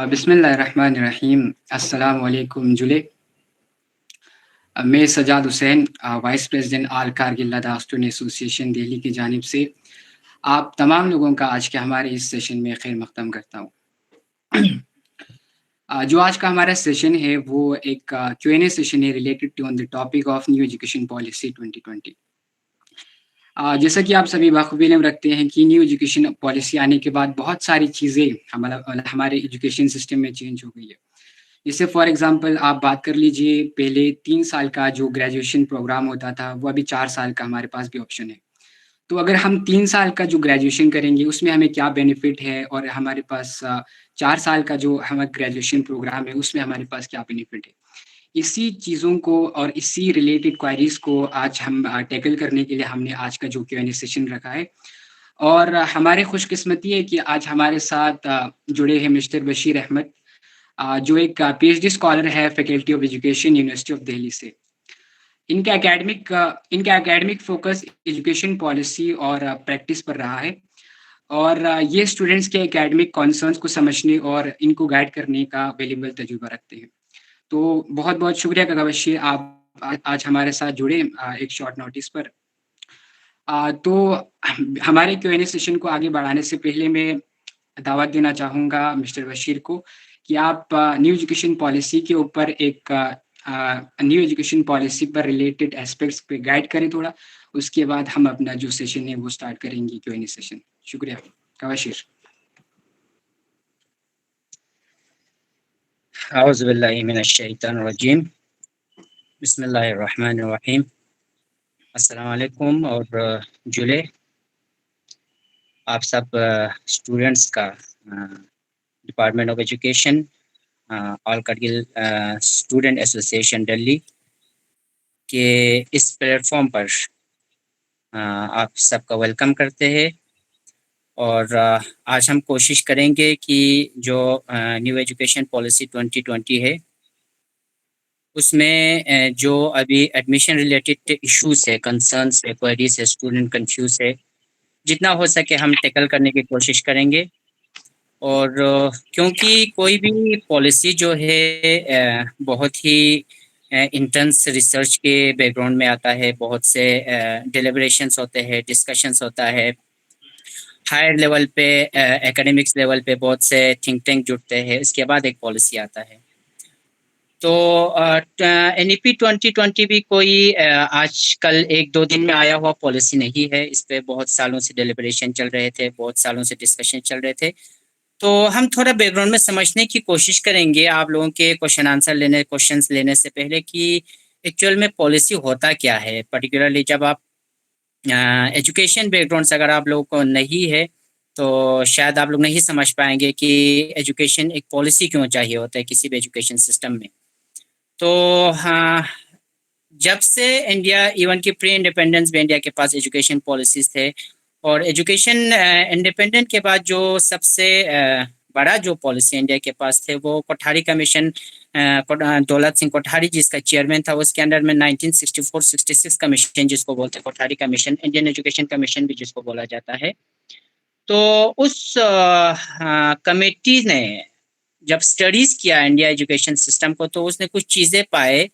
बिस्मिल्लाहिर्रहमानिर्रहीम। अस्सलाम वालेकुम जुले। मैं Sajjad Hussain, vice president all Kargil Ladakh student association Delhi की जानिब से आप तमाम लोगों का आज के हमारे इस सेशन में खैर मक़दम करता हूँ। जो आज का हमारा सेशन है वो एक Q&A सेशन है related to on the topic of new education policy 2020। जैसा कि आप सभी बाखूबी इल्म रखते हैं कि न्यू एजुकेशन पॉलिसी आने के बाद बहुत सारी चीज़ें हमारे एजुकेशन सिस्टम में चेंज हो गई है। जैसे फॉर एग्ज़ाम्पल आप बात कर लीजिए, पहले 3 साल का जो ग्रेजुएशन प्रोग्राम होता था, वो अभी 4 साल का हमारे पास भी ऑप्शन है। तो अगर हम 3 साल का जो ग्रेजुएशन करेंगे, उसमें हमें क्या बेनिफिट है और हमारे पास 4 साल का जो हमारा ग्रेजुएशन प्रोग्राम है, उसमें हमारे पास क्या बेनिफिट है। इसी चीज़ों को और इसी रिलेटेड क्वेरीज़ को आज हम टैकल करने के लिए हमने आज का जो Q&A सेशन रखा है। और हमारी खुशकिस्मती है कि आज हमारे साथ जुड़े हैं मिस्टर बशीर अहमद, जो एक पीएचडी स्कॉलर है faculty of education university of Delhi से। इनका एकेडमिक फ़ोकस एजुकेशन पॉलिसी और प्रैक्टिस पर रहा है और ये स्टूडेंट्स के एकेडमिक कंसर्न्स को समझने और इनको गाइड करने का वैल्यूएबल तजुर्बा रखते हैं। तो बहुत-बहुत शुक्रिया काका बशीर, आप आज हमारे साथ जुड़े एक शॉर्ट नोटिस पर। तो हमारे Q&A सेशन को आगे बढ़ाने से पहले मैं दावत देना चाहूँगा मिस्टर बशीर को कि आप न्यू एजुकेशन पॉलिसी के ऊपर एक न्यू एजुकेशन पॉलिसी पर रिलेटेड एस्पेक्ट्स पे गाइड करें थोड़ा। उसके बाद हम अपना जो सेशन है वो स्टार्ट करेंगे Q&A सेशन। शुक्रिया, काका बशीर। औज़ु बिल्लाहि मिनश्शैतानिर्रजीम। बिस्मिल्लाहिर्रहमानिर्रहीम। अस्सलाम वालेकुम और जुले आप सब स्टूडेंट्स का department of education all Kargil student association Delhi के इस प्लेटफॉर्म पर आप सबका वेलकम करते हैं। और आज हम कोशिश करेंगे कि जो न्यू एजुकेशन पॉलिसी 2020 है उसमें जो अभी एडमिशन रिलेटेड इश्यूज है, कंसर्न्स है, क्वेरीज है, स्टूडेंट कंफ्यूज है, जितना हो सके हम टैकल करने की कोशिश करेंगे। और क्योंकि कोई भी पॉलिसी जो है बहुत ही इंटेंस रिसर्च के बैकग्राउंड में आता है, बहुत से डिलिब्रेशंस होते हैं, डिस्कशंस होता है, हायर लेवल पे एकेडमिक्स लेवल पे बहुत से थिंक टैंक जुड़ते हैं, इसके बाद एक पॉलिसी आता है। तो NEP 2020 भी कोई आजकल 1-2 दिन में आया हुआ पॉलिसी नहीं है। इस पे बहुत सालों से डिलिब्रेशन चल रहे थे, बहुत सालों से डिस्कशन चल रहे थे। तो हम थोड़ा बैकग्राउंड में समझने की कोशिश करेंगे आप लोगों के क्वेश्चंस लेने से पहले कि एक्चुअल में पॉलिसी होता क्या है। पर्टिकुलरली जब आप एजुकेशन बैकग्राउंड से अगर आप लोगों को नहीं है तो शायद आप लोग नहीं समझ पाएंगे कि एजुकेशन एक पॉलिसी क्यों चाहिए होता है किसी भी एजुकेशन सिस्टम में। तो हाँ, जब से इंडिया इवन कि प्री इंडिपेंडेंस में इंडिया के पास एजुकेशन पॉलिसीज थे और एजुकेशन इंडिपेंडेंट के बाद जो सबसे बड़ा जो पॉलिसी इंडिया के पास थे वो कोठारी कमीशन, दौलत सिंह कोठारी जिसका चेयरमैन था, उसके अंडर में 1964-66 कमीशन जिसको बोलते हैं Kothari commission, Indian education commission भी जिसको बोला जाता है। तो उस कमेटी ने जब स्टडीज किया इंडिया एजुकेशन सिस्टम को तो उसने कुछ चीज़ें पाए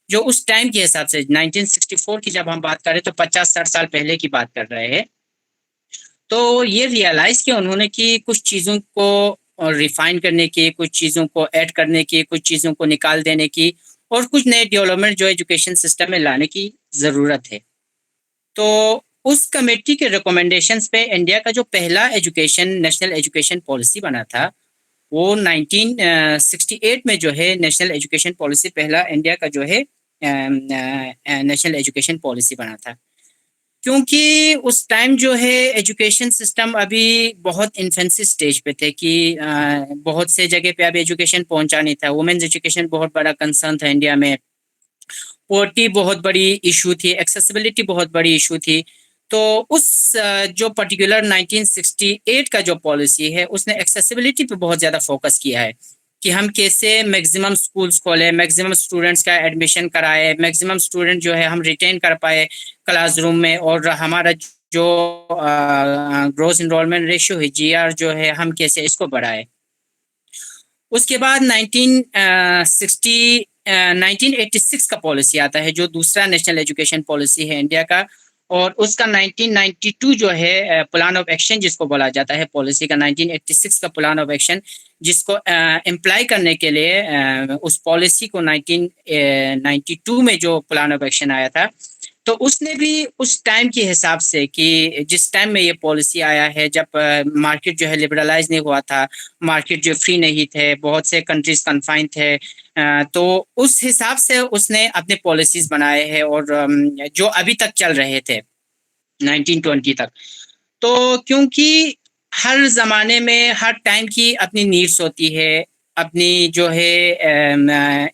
जो उस टाइम के हिसाब से 1964 की जब हम बात करें तो 50-60 साल पहले की बात कर रहे हैं। तो ये रियलाइज किया उन्होंने कि कुछ चीज़ों को रिफाइन करने की, कुछ चीज़ों को ऐड करने की, कुछ चीज़ों को निकाल देने की और कुछ नए डेवलपमेंट जो एजुकेशन सिस्टम में लाने की ज़रूरत है। तो उस कमेटी के रिकमेंडेशंस पे इंडिया का जो पहला नेशनल एजुकेशन पॉलिसी बना था वो 1968 में जो है नेशनल एजुकेशन पॉलिसी पहला इंडिया का जो है नेशनल एजुकेशन पॉलिसी बना था। क्योंकि उस टाइम जो है एजुकेशन सिस्टम अभी बहुत इन्फेंसी स्टेज पे थे कि बहुत से जगह पे अभी एजुकेशन पहुंचा नहीं था। वुमेन्स एजुकेशन बहुत बड़ा कंसर्न था इंडिया में, पोवर्टी बहुत बड़ी इशू थी, एक्सेसिबिलिटी बहुत बड़ी इशू थी। तो उस जो पर्टिकुलर 1968 का जो पॉलिसी है उसने एक्सेसिबिलिटी पे बहुत ज़्यादा फोकस किया है कि हम कैसे मैक्सिमम स्कूल्स खोलें, मैक्सिमम स्टूडेंट्स का एडमिशन कराए, मैक्सिमम स्टूडेंट जो है हम रिटेन कर पाए क्लासरूम में और हमारा जो ग्रोस इनरोलमेंट रेशियो है, GR जो है, हम कैसे इसको बढ़ाए। उसके बाद 1986 का पॉलिसी आता है, जो दूसरा नेशनल एजुकेशन पॉलिसी है इंडिया का, और उसका 1992 जो है प्लान ऑफ एक्शन जिसको बोला जाता है पॉलिसी का, 1986 का प्लान ऑफ एक्शन जिसको इम्प्लाई करने के लिए उस पॉलिसी को 1992 में जो प्लान ऑफ एक्शन आया था, तो उसने भी उस टाइम के हिसाब से कि जिस टाइम में ये पॉलिसी आया है, जब मार्केट जो है लिबरलाइज नहीं हुआ था, मार्केट जो फ्री नहीं थे, बहुत से कंट्रीज कन्फाइंड थे, तो उस हिसाब से उसने अपने पॉलिसीज बनाए हैं, और जो अभी तक चल रहे थे 1920 तक। तो क्योंकि हर ज़माने में हर टाइम की अपनी नीड्स होती है, अपनी जो है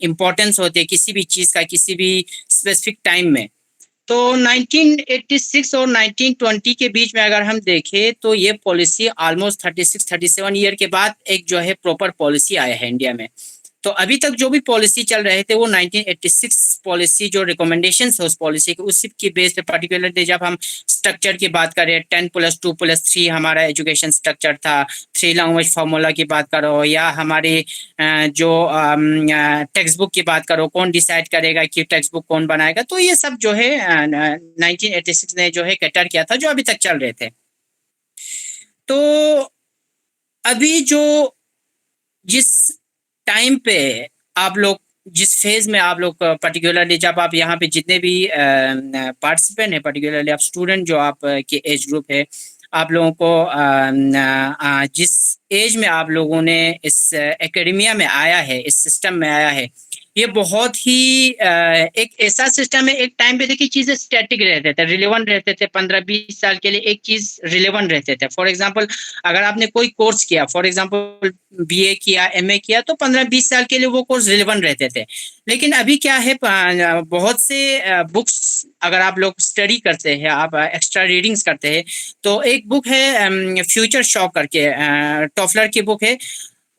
इम्पोर्टेंस होती है किसी भी चीज़ का, किसी भी स्पेसिफिक टाइम में। तो 1986 और 1920 के बीच में अगर हम देखें तो ये पॉलिसी ऑलमोस्ट 36-37 ईयर के बाद एक जो है प्रॉपर पॉलिसी आया है इंडिया में। तो अभी तक जो भी पॉलिसी चल रहे थे वो 1986 पॉलिसी जो रिकमेंडेशंस है उस पॉलिसी के, उसी की बेस पे पर्टिकुलरली जब हम स्ट्रक्चर की बात करें, 10+2+3 हमारा एजुकेशन स्ट्रक्चर था, 3 लैंग्वेज फार्मूला की बात करो, या हमारे जो टेक्स्ट बुक की बात करो, कौन डिसाइड करेगा कि टेक्स्ट बुक कौन बनाएगा, तो ये सब जो है 1986 ने जो है कैटर किया था, जो अभी तक चल रहे थे। तो अभी जो जिस टाइम पे आप लोग, जिस फेज में आप लोग पर्टिकुलरली, जब आप यहाँ पे जितने भी पार्टिसिपेंट हैं, पर्टिकुलरली आप स्टूडेंट जो आप के एज ग्रुप है, आप लोगों को जिस एज में आप लोगों ने इस एकेडमिया में आया है, इस सिस्टम में आया है, ये बहुत ही एक ऐसा सिस्टम है। एक टाइम पे देखिए चीजें स्टैटिक रहते थे, रिलेवेंट रहते थे, 15-20 साल के लिए एक चीज रिलेवेंट रहते थे। फॉर एग्जांपल अगर आपने कोई कोर्स किया, फॉर एग्जांपल BA किया, MA किया, तो 15-20 साल के लिए वो कोर्स रिलेवेंट रहते थे। लेकिन अभी क्या है, बहुत से बुक्स अगर आप लोग स्टडी करते हैं, आप एक्स्ट्रा रीडिंग्स करते हैं, तो एक बुक है फ्यूचर शॉक करके, टॉफलर की बुक है।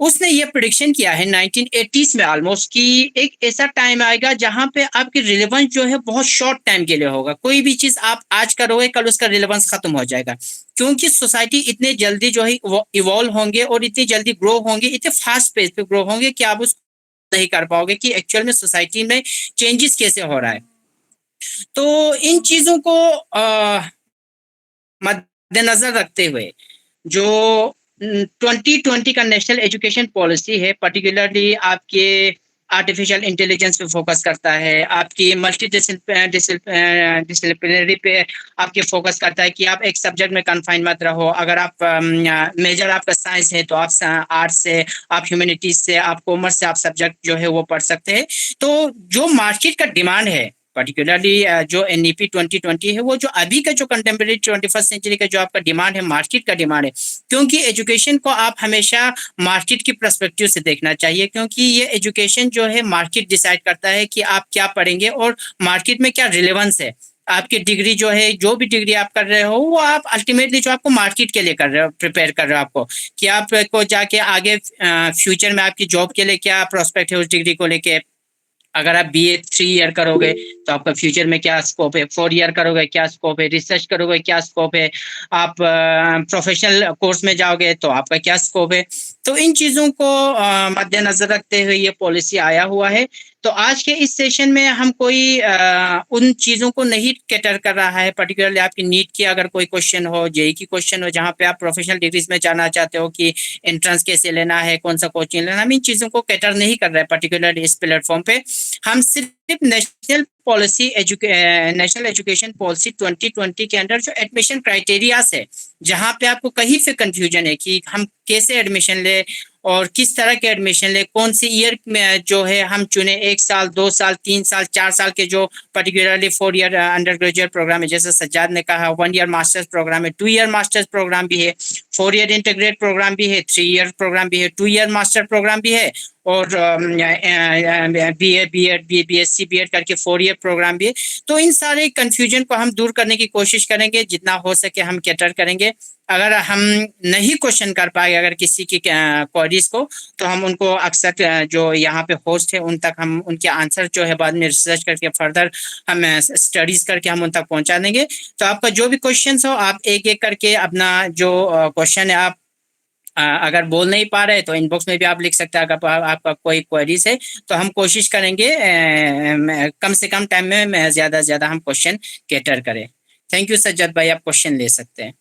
उसने ये प्रेडिक्शन किया है 1980s में ऑलमोस्ट कि एक ऐसा टाइम आएगा जहां पे आपकी रिलेवेंस जो है बहुत शॉर्ट टाइम के लिए होगा। कोई भी चीज आप आज करोगे, कल उसका रिलेवेंस खत्म हो जाएगा, क्योंकि सोसाइटी इतने जल्दी जो है इवॉल्व होंगे और इतनी जल्दी ग्रो होंगे, इतने फास्ट पेस पे ग्रो होंगे कि आप उसको नहीं कर पाओगे कि एक्चुअल में सोसाइटी में चेंजेस कैसे हो रहा है। तो इन चीजों को मद्देनजर रखते हुए जो 2020 का नेशनल एजुकेशन पॉलिसी है, पर्टिकुलरली आपके आर्टिफिशियल इंटेलिजेंस पे फोकस करता है, आपकी मल्टी डिसिप्लिनरी पे आपके फोकस करता है कि आप एक सब्जेक्ट में कन्फाइन मत रहो। अगर आप मेजर आपका साइंस है तो आप आर्ट्स से, आप ह्यूमैनिटीज से, आप कॉमर्स से आप सब्जेक्ट जो है वो पढ़ सकते हैं। तो जो मार्केट का डिमांड है, पर्टिकुलरली जो NEP 2020 है, वो जो अभी का जो कंटेम्प्रेरी 21st सेंचुरी का जो आपका डिमांड है, मार्केट का डिमांड है, क्योंकि एजुकेशन को आप हमेशा मार्केट की पर्सपेक्टिव से देखना चाहिए, क्योंकि ये एजुकेशन जो है मार्केट डिसाइड करता है कि आप क्या पढ़ेंगे और मार्केट में क्या रिलेवेंस है। आपकी डिग्री जो है, जो भी डिग्री आप कर रहे हो, वो आप अल्टीमेटली जो आपको मार्केट के लिए कर रहे हो, प्रिपेयर कर रहे हो आपको, कि आपको जाके आगे फ्यूचर में आपकी जॉब के लिए क्या प्रोस्पेक्ट है उस डिग्री को लेके। अगर आप BA 3 ईयर करोगे तो आपका फ्यूचर में क्या स्कोप है, 4 ईयर करोगे क्या स्कोप है, रिसर्च करोगे क्या स्कोप है, आप प्रोफेशनल कोर्स में जाओगे तो आपका क्या स्कोप है। तो इन चीज़ों को मद्देनजर रखते हुए ये पॉलिसी आया हुआ है। तो आज के इस सेशन में हम कोई उन चीज़ों को नहीं कैटर कर रहा है, पर्टिकुलरली आपकी नीट की अगर कोई क्वेश्चन हो, JEE की क्वेश्चन हो, जहाँ पे आप प्रोफेशनल डिग्रीज में जाना चाहते हो कि एंट्रेंस कैसे लेना है, कौन सा कोचिंग लेना, हम इन चीज़ों को कैटर नहीं कर रहे हैं पर्टिकुलरली इस प्लेटफॉर्म पे। हम सिर्फ नेशनल एजुकेशन पॉलिसी 2020 के अंदर जो एडमिशन क्राइटेरियाज है, जहाँ पे आपको कहीं से कंफ्यूजन है कि हम कैसे एडमिशन ले और किस तरह के एडमिशन ले, कौन सी ईयर में जो है हम चुने, 1 साल, 2 साल, 3 साल, 4 साल के जो particularly 4 year undergraduate programme है, जैसे सज्जाद ने कहा 1 ईयर मास्टर्स प्रोग्राम है, 2 ईयर मास्टर्स प्रोग्राम भी है, 4 ईयर इंटीग्रेटेड प्रोग्राम भी है, 3 ईयर प्रोग्राम भी है, 2 ईयर मास्टर प्रोग्राम भी है, और बीएससी बीएड करके 4 ईयर प्रोग्राम भी है। तो इन सारे कंफ्यूजन को हम दूर करने की कोशिश करेंगे, जितना हो सके हम कैटर करेंगे। अगर हम नहीं क्वेश्चन कर पाए अगर किसी की क्वेरीज को, तो हम उनको अक्सर जो यहाँ पे होस्ट है उन तक हम उनके आंसर जो है बाद में रिसर्च करके फर्दर हम स्टडीज करके हम उन तक पहुंचा देंगे। तो आपका जो भी क्वेश्चन हो, आप एक एक करके अपना जो क्वेश्चन है आप अगर बोल नहीं पा रहे तो इनबॉक्स में भी आप लिख सकते हैं। अगर आपका कोई क्वेरीज है तो हम कोशिश करेंगे कम से कम टाइम में ज्यादा से ज्यादा हम क्वेश्चन कैटर करें। थैंक यू सज्जद भाई, आप क्वेश्चन ले सकते हैं।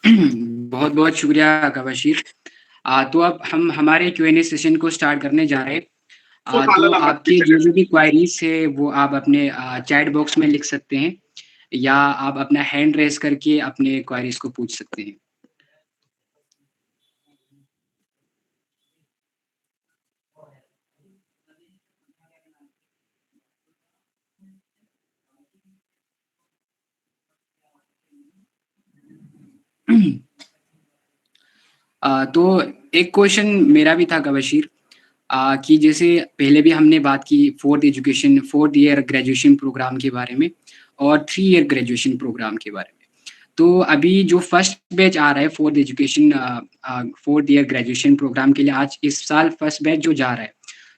बहुत बहुत शुक्रिया कबशीर। तो अब हम हमारे Q&A सेशन को स्टार्ट करने जा रहे हैं। तो आपकी जो भी क्वायरीज है वो आप अपने चैट बॉक्स में लिख सकते हैं, या आप अपना हैंड रेस करके अपने क्वायरीज को पूछ सकते हैं। तो एक क्वेश्चन मेरा भी था कबशीर, कि जैसे पहले भी हमने बात की फोर्थ ईयर ग्रेजुएशन प्रोग्राम के बारे में और 3 ईयर ग्रेजुएशन प्रोग्राम के बारे में। तो अभी जो फर्स्ट बैच आ रहा है फोर्थ ईयर ग्रेजुएशन प्रोग्राम के लिए, आज इस साल फर्स्ट बैच जो जा रहा है,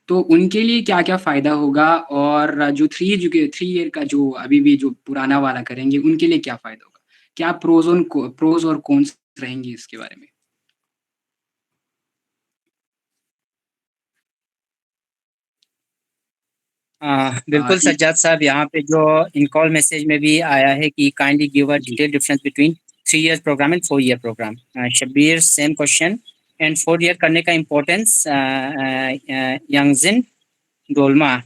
तो उनके लिए क्या-क्या फ़ायदा होगा, और जो 3 ईयर का जो अभी भी जो पुराना वाला करेंगे उनके लिए क्या फ़ायदा होगा? क्या प्रोज़ और कॉन्स रहेंगे इसके बारे में? बिल्कुल सज्जाद साहब, यहाँ पे जो इन कॉल मैसेज में भी आया है कि kindly give a detail difference between 3 year program and 4 year program. Shabbir same question, and 4 year करने का importance. Yangjin Dolma,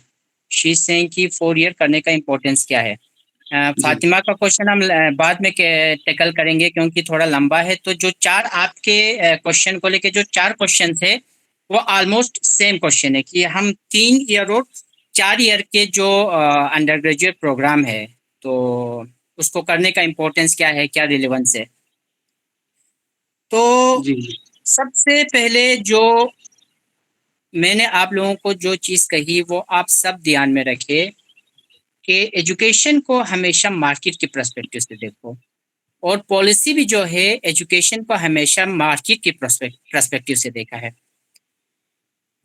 she is saying कि 4 ईयर करने का इम्पोर्टेंस क्या है। फातिमा का क्वेश्चन हम बाद में टैकल करेंगे क्योंकि थोड़ा लंबा है। तो जो 4 आपके क्वेश्चन को लेके जो 4 क्वेश्चन थे वो ऑलमोस्ट सेम क्वेश्चन है कि हम 3 ईयर और 4 ईयर के जो अंडर ग्रेजुएट प्रोग्राम है तो उसको करने का इम्पोर्टेंस क्या है, क्या रिलेवेंस है। तो जी। सबसे पहले जो मैंने आप लोगों को जो चीज़ कही वो आप सब ध्यान में रखें कि एजुकेशन को हमेशा मार्केट के पर्सपेक्टिव से देखो, और पॉलिसी भी जो है एजुकेशन को हमेशा मार्केट के पर्सपेक्टिव से देखा है।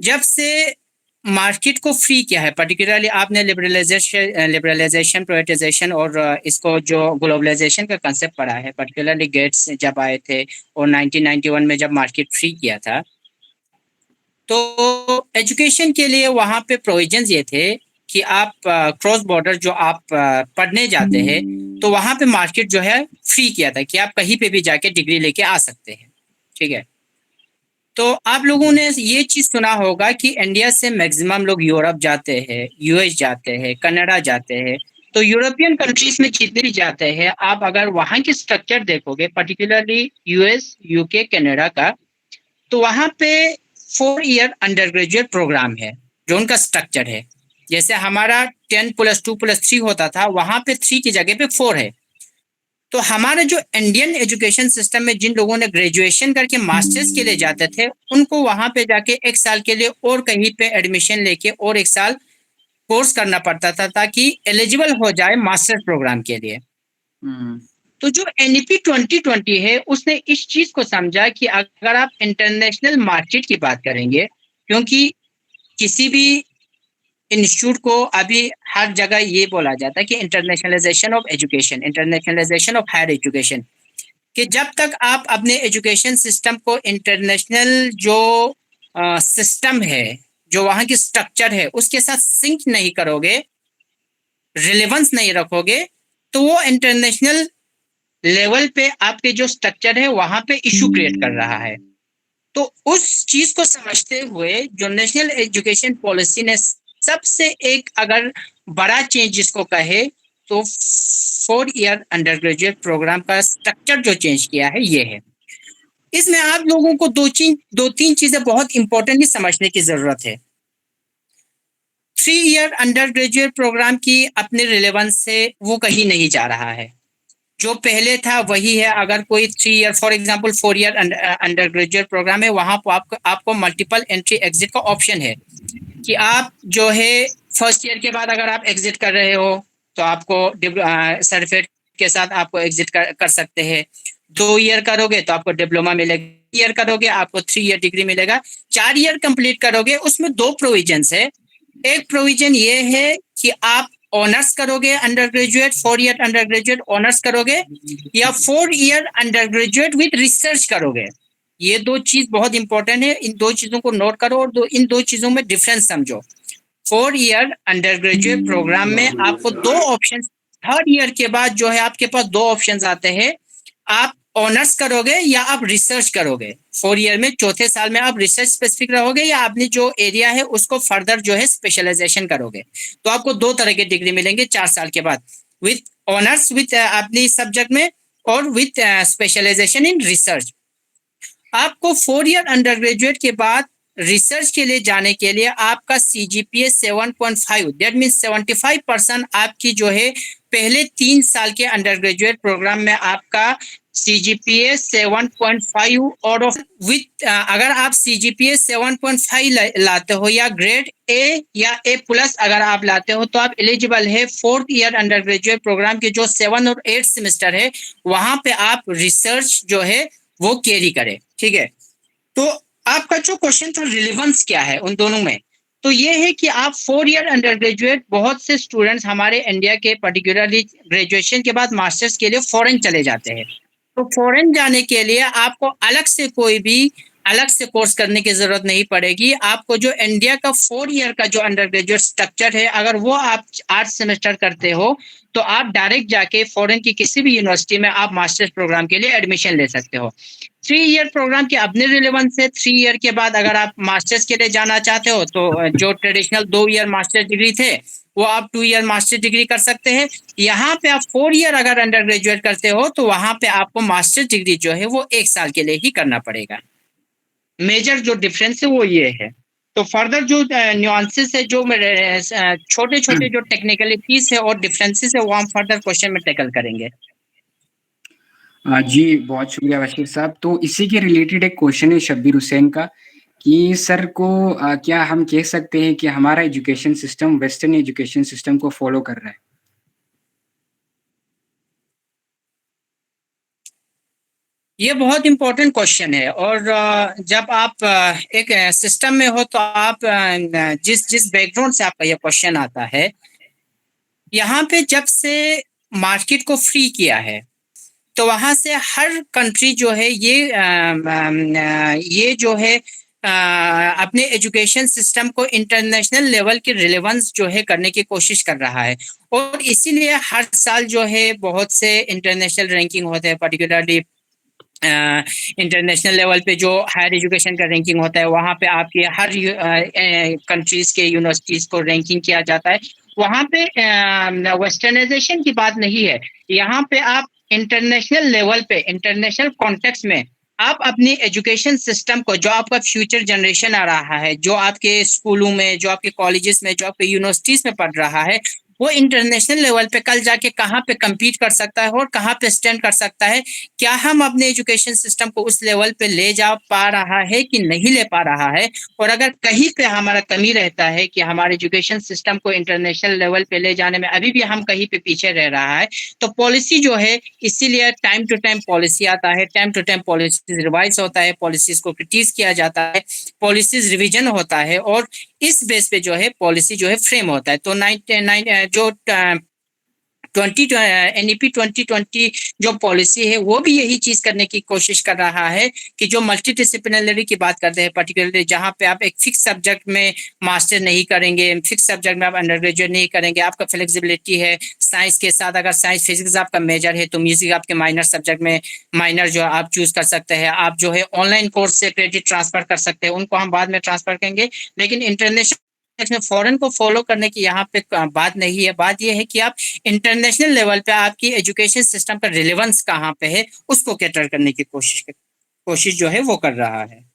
जब से मार्केट को फ्री किया है, पर्टिकुलरली आपने लिबरलाइजेशन प्राइवेटाइजेशन और इसको जो ग्लोबलाइजेशन का कंसेप्ट पढ़ा है, पर्टिकुलरली गेट्स जब आए थे और 1991 में जब मार्केट फ्री किया था, तो एजुकेशन के लिए वहाँ पे प्रोविजंस ये थे कि आप क्रॉस बॉर्डर जो आप पढ़ने जाते हैं तो वहाँ पे मार्केट जो है फ्री किया था कि आप कहीं पे भी जाके डिग्री लेके आ सकते हैं। ठीक है, तो आप लोगों ने ये चीज़ सुना होगा कि इंडिया से मैक्सिमम लोग यूरोप जाते हैं, यूएस जाते हैं, कनाडा जाते हैं। तो यूरोपियन कंट्रीज में जितने भी जाते हैं, आप अगर वहाँ की स्ट्रक्चर देखोगे, पर्टिकुलरली यूएस, यूके, कनाडा का, तो वहाँ पे 4 ईयर अंडर ग्रेजुएट प्रोग्राम है जो उनका स्ट्रक्चर है। जैसे हमारा 10+2+3 होता था, वहाँ पे 3 की जगह पे 4 है। तो हमारे जो इंडियन एजुकेशन सिस्टम में जिन लोगों ने ग्रेजुएशन करके मास्टर्स के लिए जाते थे, उनको वहाँ पे जाके 1 साल के लिए और कहीं पे एडमिशन लेके और 1 साल कोर्स करना पड़ता था ताकि एलिजिबल हो जाए मास्टर्स प्रोग्राम के लिए। तो जो एनईपी 2020 है उसने इस चीज को समझा कि अगर आप इंटरनेशनल मार्केट की बात करेंगे, क्योंकि किसी भी इंस्टीट्यूट को अभी हर जगह ये बोला जाता है कि internationalisation of education, internationalisation of higher education, कि जब तक आप अपने एजुकेशन सिस्टम को इंटरनेशनल जो सिस्टम है, जो वहाँ की स्ट्रक्चर है, उसके साथ सिंक नहीं करोगे, रिलेवेंस नहीं रखोगे, तो वो इंटरनेशनल लेवल पे आपके जो स्ट्रक्चर है वहां पे इशू क्रिएट कर रहा है। तो उस चीज को समझते हुए जो नेशनल एजुकेशन पॉलिसी ने सबसे एक अगर बड़ा चेंज जिसको कहे तो 4 ईयर अंडर ग्रेजुएट प्रोग्राम का स्ट्रक्चर जो चेंज किया है ये है। इसमें आप लोगों को दो तीन चीजें बहुत इंपॉर्टेंटली समझने की जरूरत है। 3 ईयर अंडर ग्रेजुएट प्रोग्राम की अपने रिलेवेंस से वो कहीं नहीं जा रहा है, जो पहले था वही है। अगर कोई 3 year for example 4 year undergraduate programme है, वहां पर आपको मल्टीपल एंट्री एग्जिट का ऑप्शन है कि आप जो है फर्स्ट ईयर के बाद अगर आप एग्जिट कर रहे हो तो आपको सर्टिफिकेट के साथ आपको एग्जिट कर सकते हैं। 2 ईयर करोगे तो आपको डिप्लोमा मिलेगा, ईयर करोगे आपको 3 ईयर डिग्री मिलेगा। 4 ईयर कंप्लीट करोगे उसमें 2 प्रोविजंस है। एक प्रोविजन ये है कि आप ऑनर्स करोगे under graduate, 4 year under graduate honours करोगे, या 4 year under graduate with research करोगे। ये 2 चीज बहुत इंपॉर्टेंट है, इन 2 चीजों को नोट करो और इन 2 चीजों में डिफरेंस समझो। 4 ईयर अंडर ग्रेजुएट प्रोग्राम में आपको 2 ऑप्शन, थर्ड ईयर के बाद जो है आपके पास 2 ऑप्शन आते हैं, आप ऑनर्स करोगे या आप रिसर्च करोगे। 4 ईयर में चौथे साल में आप रिसर्च स्पेसिफिक रहोगे या आपने जो एरिया है उसको फर्दर जो है स्पेशलाइजेशन करोगे। तो आपको 2 तरह के डिग्री मिलेंगे 4 साल के बाद, विथ ऑनर्स विथ अपनी सब्जेक्ट में और विथ स्पेशलाइजेशन इन रिसर्च। आपको 4 ईयर अंडर ग्रेजुएट के बाद रिसर्च के लिए जाने के लिए आपका CGPA 7.5 दैट मीन्स 75% आपकी जो है पहले 3 साल के अंडर ग्रेजुएट प्रोग्राम में आपका CGPA 7.5 और विथ अगर आप CGPA 7.5 लाते हो या ग्रेड A या A+ अगर आप लाते हो तो आप एलिजिबल है 4th year undergraduate programme के जो 7 और 8 सेमेस्टर है वहां पे आप रिसर्च जो है वो कैरी करे। ठीक है, तो आपका जो क्वेश्चन था रिलेवेंस क्या है उन दोनों में, तो ये है कि आप 4 ईयर अंडर ग्रेजुएट, बहुत से स्टूडेंट्स हमारे इंडिया के पर्टिकुलरली ग्रेजुएशन के बाद मास्टर्स के लिए फॉरेन चले जाते हैं। तो फॉरेन जाने के लिए आपको अलग से कोई भी अलग से कोर्स करने की जरूरत नहीं पड़ेगी। आपको जो इंडिया का 4 ईयर का जो अंडर ग्रेजुएट स्ट्रक्चर है अगर वो आप 8 सेमेस्टर करते हो तो आप डायरेक्ट जाके फॉरेन की किसी भी यूनिवर्सिटी में आप मास्टर्स प्रोग्राम के लिए एडमिशन ले सकते हो। 3 ईयर प्रोग्राम के अपने रिलेवेंस है। 3 ईयर के बाद अगर आप मास्टर्स के लिए जाना चाहते हो तो जो ट्रेडिशनल 2 ईयर मास्टर्स डिग्री थे वो आप 2 ईयर मास्टर डिग्री कर सकते हैं। यहाँ पे आप 4 ईयर अगर अंडर ग्रेजुएट करते हो तो वहां पे आपको मास्टर डिग्री जो है वो 1 साल के लिए ही करना पड़ेगा। मेजर जो डिफरेंस है वो ये है। तो फर्दर जो न्यूआंसेस है, जो छोटे छोटे जो टेक्निकलिटीज है और डिफरेंसेस है वो हम फर्दर क्वेश्चन में टैकल करेंगे। जी, बहुत शुक्रिया बशीर साहब। तो इसी के रिलेटेड एक क्वेश्चन है शब्बीर हुसैन का कि सर को क्या हम कह सकते हैं कि हमारा education system western education system को फॉलो कर रहा है? ये बहुत इंपॉर्टेंट क्वेश्चन है और जब आप एक सिस्टम में हो तो आप जिस जिस बैकग्राउंड से आपका ये क्वेश्चन आता है, यहाँ पे जब से मार्केट को फ्री किया है तो वहां से हर कंट्री जो है ये जो है अपने एजुकेशन सिस्टम को इंटरनेशनल लेवल के रिलेवेंस जो है करने की कोशिश कर रहा है। और इसीलिए हर साल जो है बहुत से इंटरनेशनल रैंकिंग होते हैं, पर्टिकुलरली इंटरनेशनल लेवल पे जो हायर एजुकेशन का रैंकिंग होता है वहाँ पे आपके हर कंट्रीज के यूनिवर्सिटीज को रैंकिंग किया जाता है। वहाँ पे वेस्टर्नाइजेशन की बात नहीं है, यहाँ पे आप इंटरनेशनल लेवल पे इंटरनेशनल कॉन्टेक्स्ट में आप अपनी एजुकेशन सिस्टम को, जो आपका फ्यूचर जनरेशन आ रहा है, जो आपके स्कूलों में, जो आपके कॉलेजेस में, जो आपके यूनिवर्सिटीज में पढ़ रहा है, वो इंटरनेशनल लेवल पे कल जाके कहाँ पे कम्पीट कर सकता है और कहाँ पे स्टैंड कर सकता है। क्या हम अपने एजुकेशन सिस्टम को उस लेवल पे ले जा पा रहा है कि नहीं ले पा रहा है, और अगर कहीं पे हमारा कमी रहता है कि हमारे एजुकेशन सिस्टम को इंटरनेशनल लेवल पे ले जाने में अभी भी हम कहीं पे पीछे रह रहा है, तो पॉलिसी जो है, इसीलिए टाइम टू टाइम पॉलिसी आता है, time to time policy revise होता है, पॉलिसीज को क्रिटिस किया जाता है, पॉलिसीज रिविजन होता है और इस बेस पे जो है पॉलिसी जो है फ्रेम होता है। तो 99 जो NEP 2020 जो पॉलिसी है वो भी यही चीज करने की कोशिश कर रहा है कि जो मल्टी डिसिप्लिनरी की बात करते हैं, पर्टिकुलरली जहाँ पे आप एक फिक्स सब्जेक्ट में मास्टर नहीं करेंगे, फिक्स सब्जेक्ट में आप अंडर ग्रेजुएट नहीं करेंगे, आपका फ्लेक्सिबिलिटी है साइंस के साथ। अगर साइंस फिजिक्स आपका मेजर है तो म्यूजिक आपके माइनर सब्जेक्ट में माइनर जो आप चूज कर सकते हैं। आप जो है ऑनलाइन कोर्स से क्रेडिट ट्रांसफर कर सकते हैं, उनको हम बाद में ट्रांसफर करेंगे। लेकिन इंटरनेशनल में फॉरेन को फॉलो करने की यहाँ पे बात नहीं है। बात यह है कि आप इंटरनेशनल लेवल पे आपकी एजुकेशन सिस्टम का रिलेवेंस कहाँ पे है उसको कैटर करने की कोशिश जो है वो कर रहा है।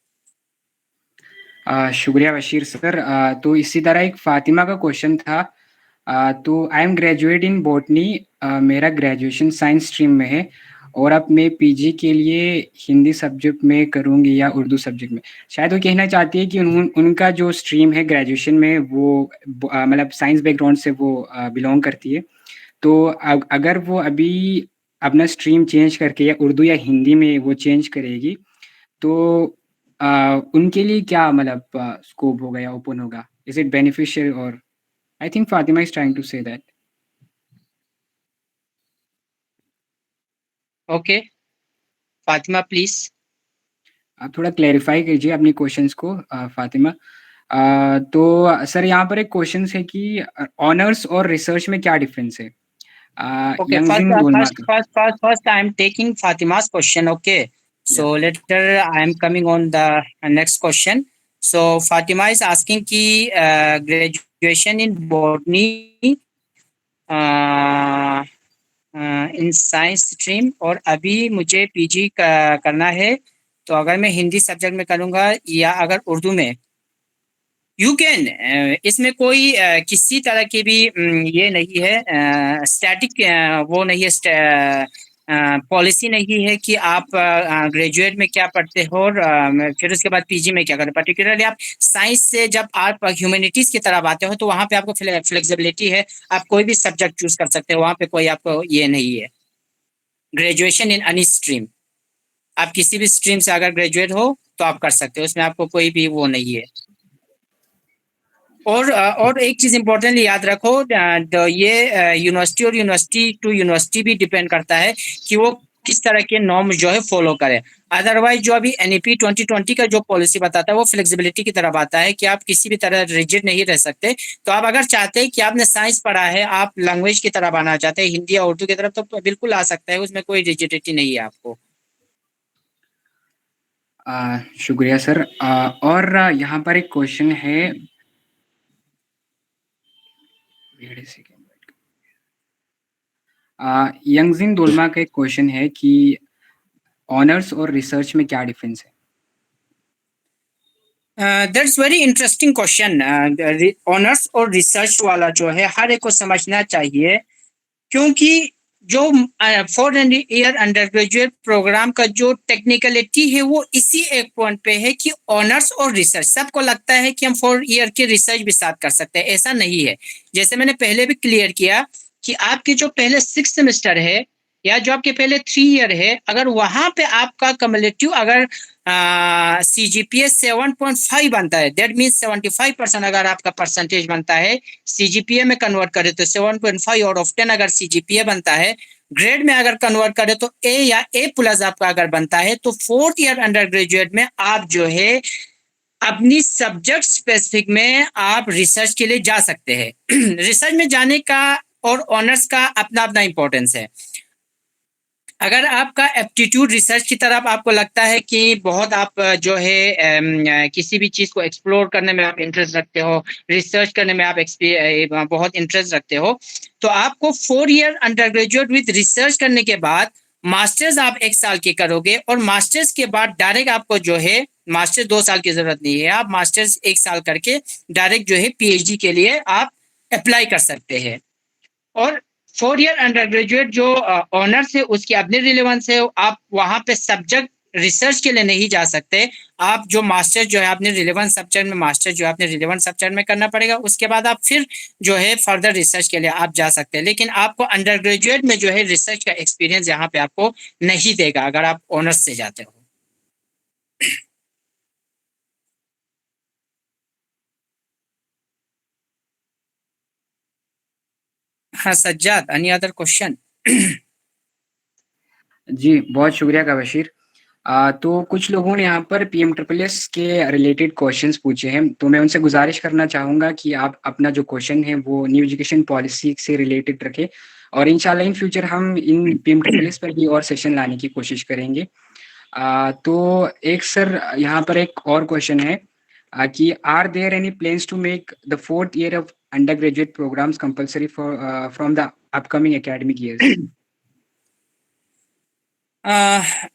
शुक्रिया बशीर सर। तो इसी तरह एक फातिमा का क्वेश्चन था तो I am graduate in botany. मेरा ग्रेजुएशन साइंस स्ट्रीम में है और अब मैं पीजी के लिए हिंदी सब्जेक्ट में करूँगी या उर्दू सब्जेक्ट में। शायद वो कहना चाहती है कि उनका जो स्ट्रीम है ग्रेजुएशन में वो मतलब साइंस बैकग्राउंड से वो बिलोंग करती है। तो अगर वो अभी अपना स्ट्रीम चेंज करके या उर्दू या हिंदी में वो चेंज करेगी तो उनके लिए क्या मतलब स्कोप होगा या ओपन होगा? Is it beneficial? और I think Fatima is trying to say that. Okay, Fatima please. आप थोड़ा क्लेरिफाई कीजिए अपनी क्वेश्चंस को फातिमा। तो सर यहाँ पर एक क्वेश्चन है कि ऑनर्स और रिसर्च में क्या डिफरेंस है? Okay, first, Yangjin uh, Dolma first, का। first, first, first, I am taking Fatima's question. Okay, या so later I am coming on the next question. So Fatima is asking कि graduation in botany uh, in science stream और अभी मुझे PG करना है, तो अगर मैं हिंदी सब्जेक्ट में करूँगा या अगर उर्दू में, यू कैन, इसमें कोई किसी तरह की भी ये नहीं है, स्टैटिक वो नहीं है, पॉलिसी नहीं है कि आप ग्रेजुएट में क्या पढ़ते हो और फिर उसके बाद पीजी में क्या करें। पर्टिकुलरली आप साइंस से जब आप ह्यूमैनिटीज की तरफ आते हो तो वहाँ पे आपको फ्लेक्सिबिलिटी है, आप कोई भी सब्जेक्ट चूज कर सकते हो, वहाँ पे कोई आपको ये नहीं है। ग्रेजुएशन इन एनी स्ट्रीम, आप किसी भी स्ट्रीम से अगर ग्रेजुएट हो तो आप कर सकते हो, उसमें आपको कोई भी वो नहीं है। और एक चीज इंपॉर्टेंटली याद रखो, ये यूनिवर्सिटी और यूनिवर्सिटी टू यूनिवर्सिटी भी डिपेंड करता है कि वो किस तरह के नॉर्म जो है फॉलो करे। अदरवाइज जो अभी एनईपी 2020 का जो पॉलिसी बताता है वो फ्लेक्सिबिलिटी की तरफ आता है कि आप किसी भी तरह रिजिड नहीं रह सकते। तो आप अगर चाहते हैं कि आपने साइंस पढ़ा है, आप लैंग्वेज की तरफ आना चाहते हैं, हिंदी या उर्दू की तरफ, तो बिल्कुल आ सकता है, उसमें कोई रिजिडिटी नहीं है आपको। शुक्रिया सर। और यहाँ पर एक क्वेश्चन है। Wait a second. Yangjin Dolma का एक क्वेश्चन है कि ऑनर्स और रिसर्च में क्या डिफरेंस है? That's very interesting question. Honours और रिसर्च वाला जो है हर एक को समझना चाहिए, क्योंकि जो 4 ईयर अंडर ग्रेजुएट प्रोग्राम का जो टेक्निकलिटी है वो इसी एक पॉइंट पे है कि ऑनर्स और रिसर्च, सबको लगता है कि हम 4 ईयर के रिसर्च भी साथ कर सकते हैं, ऐसा नहीं है। जैसे मैंने पहले भी क्लियर किया कि आपके जो पहले 6 सेमेस्टर है या जो आपके पहले 3 ईयर है, अगर वहां पे आपका कम्युलेटिव अगर CGPA 7.5 बनता है, दैट मीन्स 75% अगर आपका परसेंटेज बनता है, सीजीपीए में कन्वर्ट करें तो 7.5 आउट ऑफ 10 अगर सीजीपीए बनता है, ग्रेड में अगर कन्वर्ट करें तो ए या ए प्लस आपका अगर बनता है, तो 4th ईयर अंडर ग्रेजुएट में आप जो है अपनी सब्जेक्ट स्पेसिफिक में आप रिसर्च के लिए जा सकते हैं। रिसर्च में जाने का और ऑनर्स का अपना अपना इंपॉर्टेंस है। अगर आपका एप्टीट्यूड रिसर्च की तरफ आपको लगता है कि बहुत आप जो है किसी भी चीज को एक्सप्लोर करने में आप इंटरेस्ट रखते हो, रिसर्च करने में आप बहुत इंटरेस्ट रखते हो, तो आपको 4 year under graduate with research करने के बाद मास्टर्स आप 1 साल के करोगे, और मास्टर्स के बाद डायरेक्ट आपको जो है मास्टर्स 2 साल की जरूरत नहीं है, आप मास्टर्स 1 साल करके डायरेक्ट जो है पीएचडी के लिए आप अप्लाई कर सकते हैं। और 4 ईयर अंडर ग्रेजुएट जो ऑनर्स है उसकी अपनी रिलेवेंस है, आप वहां पे सब्जेक्ट रिसर्च के लिए नहीं जा सकते। आप जो मास्टर जो है अपने रिलेवेंट सब्जेक्ट में, मास्टर जो है अपने रिलेवेंट सब्जेक्ट में करना पड़ेगा, उसके बाद आप फिर जो है फर्दर रिसर्च के लिए आप जा सकते हैं। लेकिन आपको अंडर ग्रेजुएट में जो है रिसर्च का एक्सपीरियंस यहाँ पे आपको नहीं देगा अगर आप ऑनर्स से जाते हो। हाँ सज्जाद, एनी अदर क्वेश्चन? जी बहुत शुक्रिया काबशीर। तो कुछ लोगों ने यहाँ पर पीएम ट्रिपल एस के रिलेटेड क्वेश्चंस पूछे हैं, तो मैं उनसे गुजारिश करना चाहूँगा कि आप अपना जो क्वेश्चन है वो न्यू एजुकेशन पॉलिसी से रिलेटेड रखें, और इंशाल्लाह इन फ्यूचर हम इन पीएम ट्रिपल एस पर भी और सेशन लाने की कोशिश करेंगे। तो एक सर यहाँ पर एक और क्वेश्चन है कि are there any plans to make the 4th year of undergraduate programmes compulsory for from the upcoming academic years?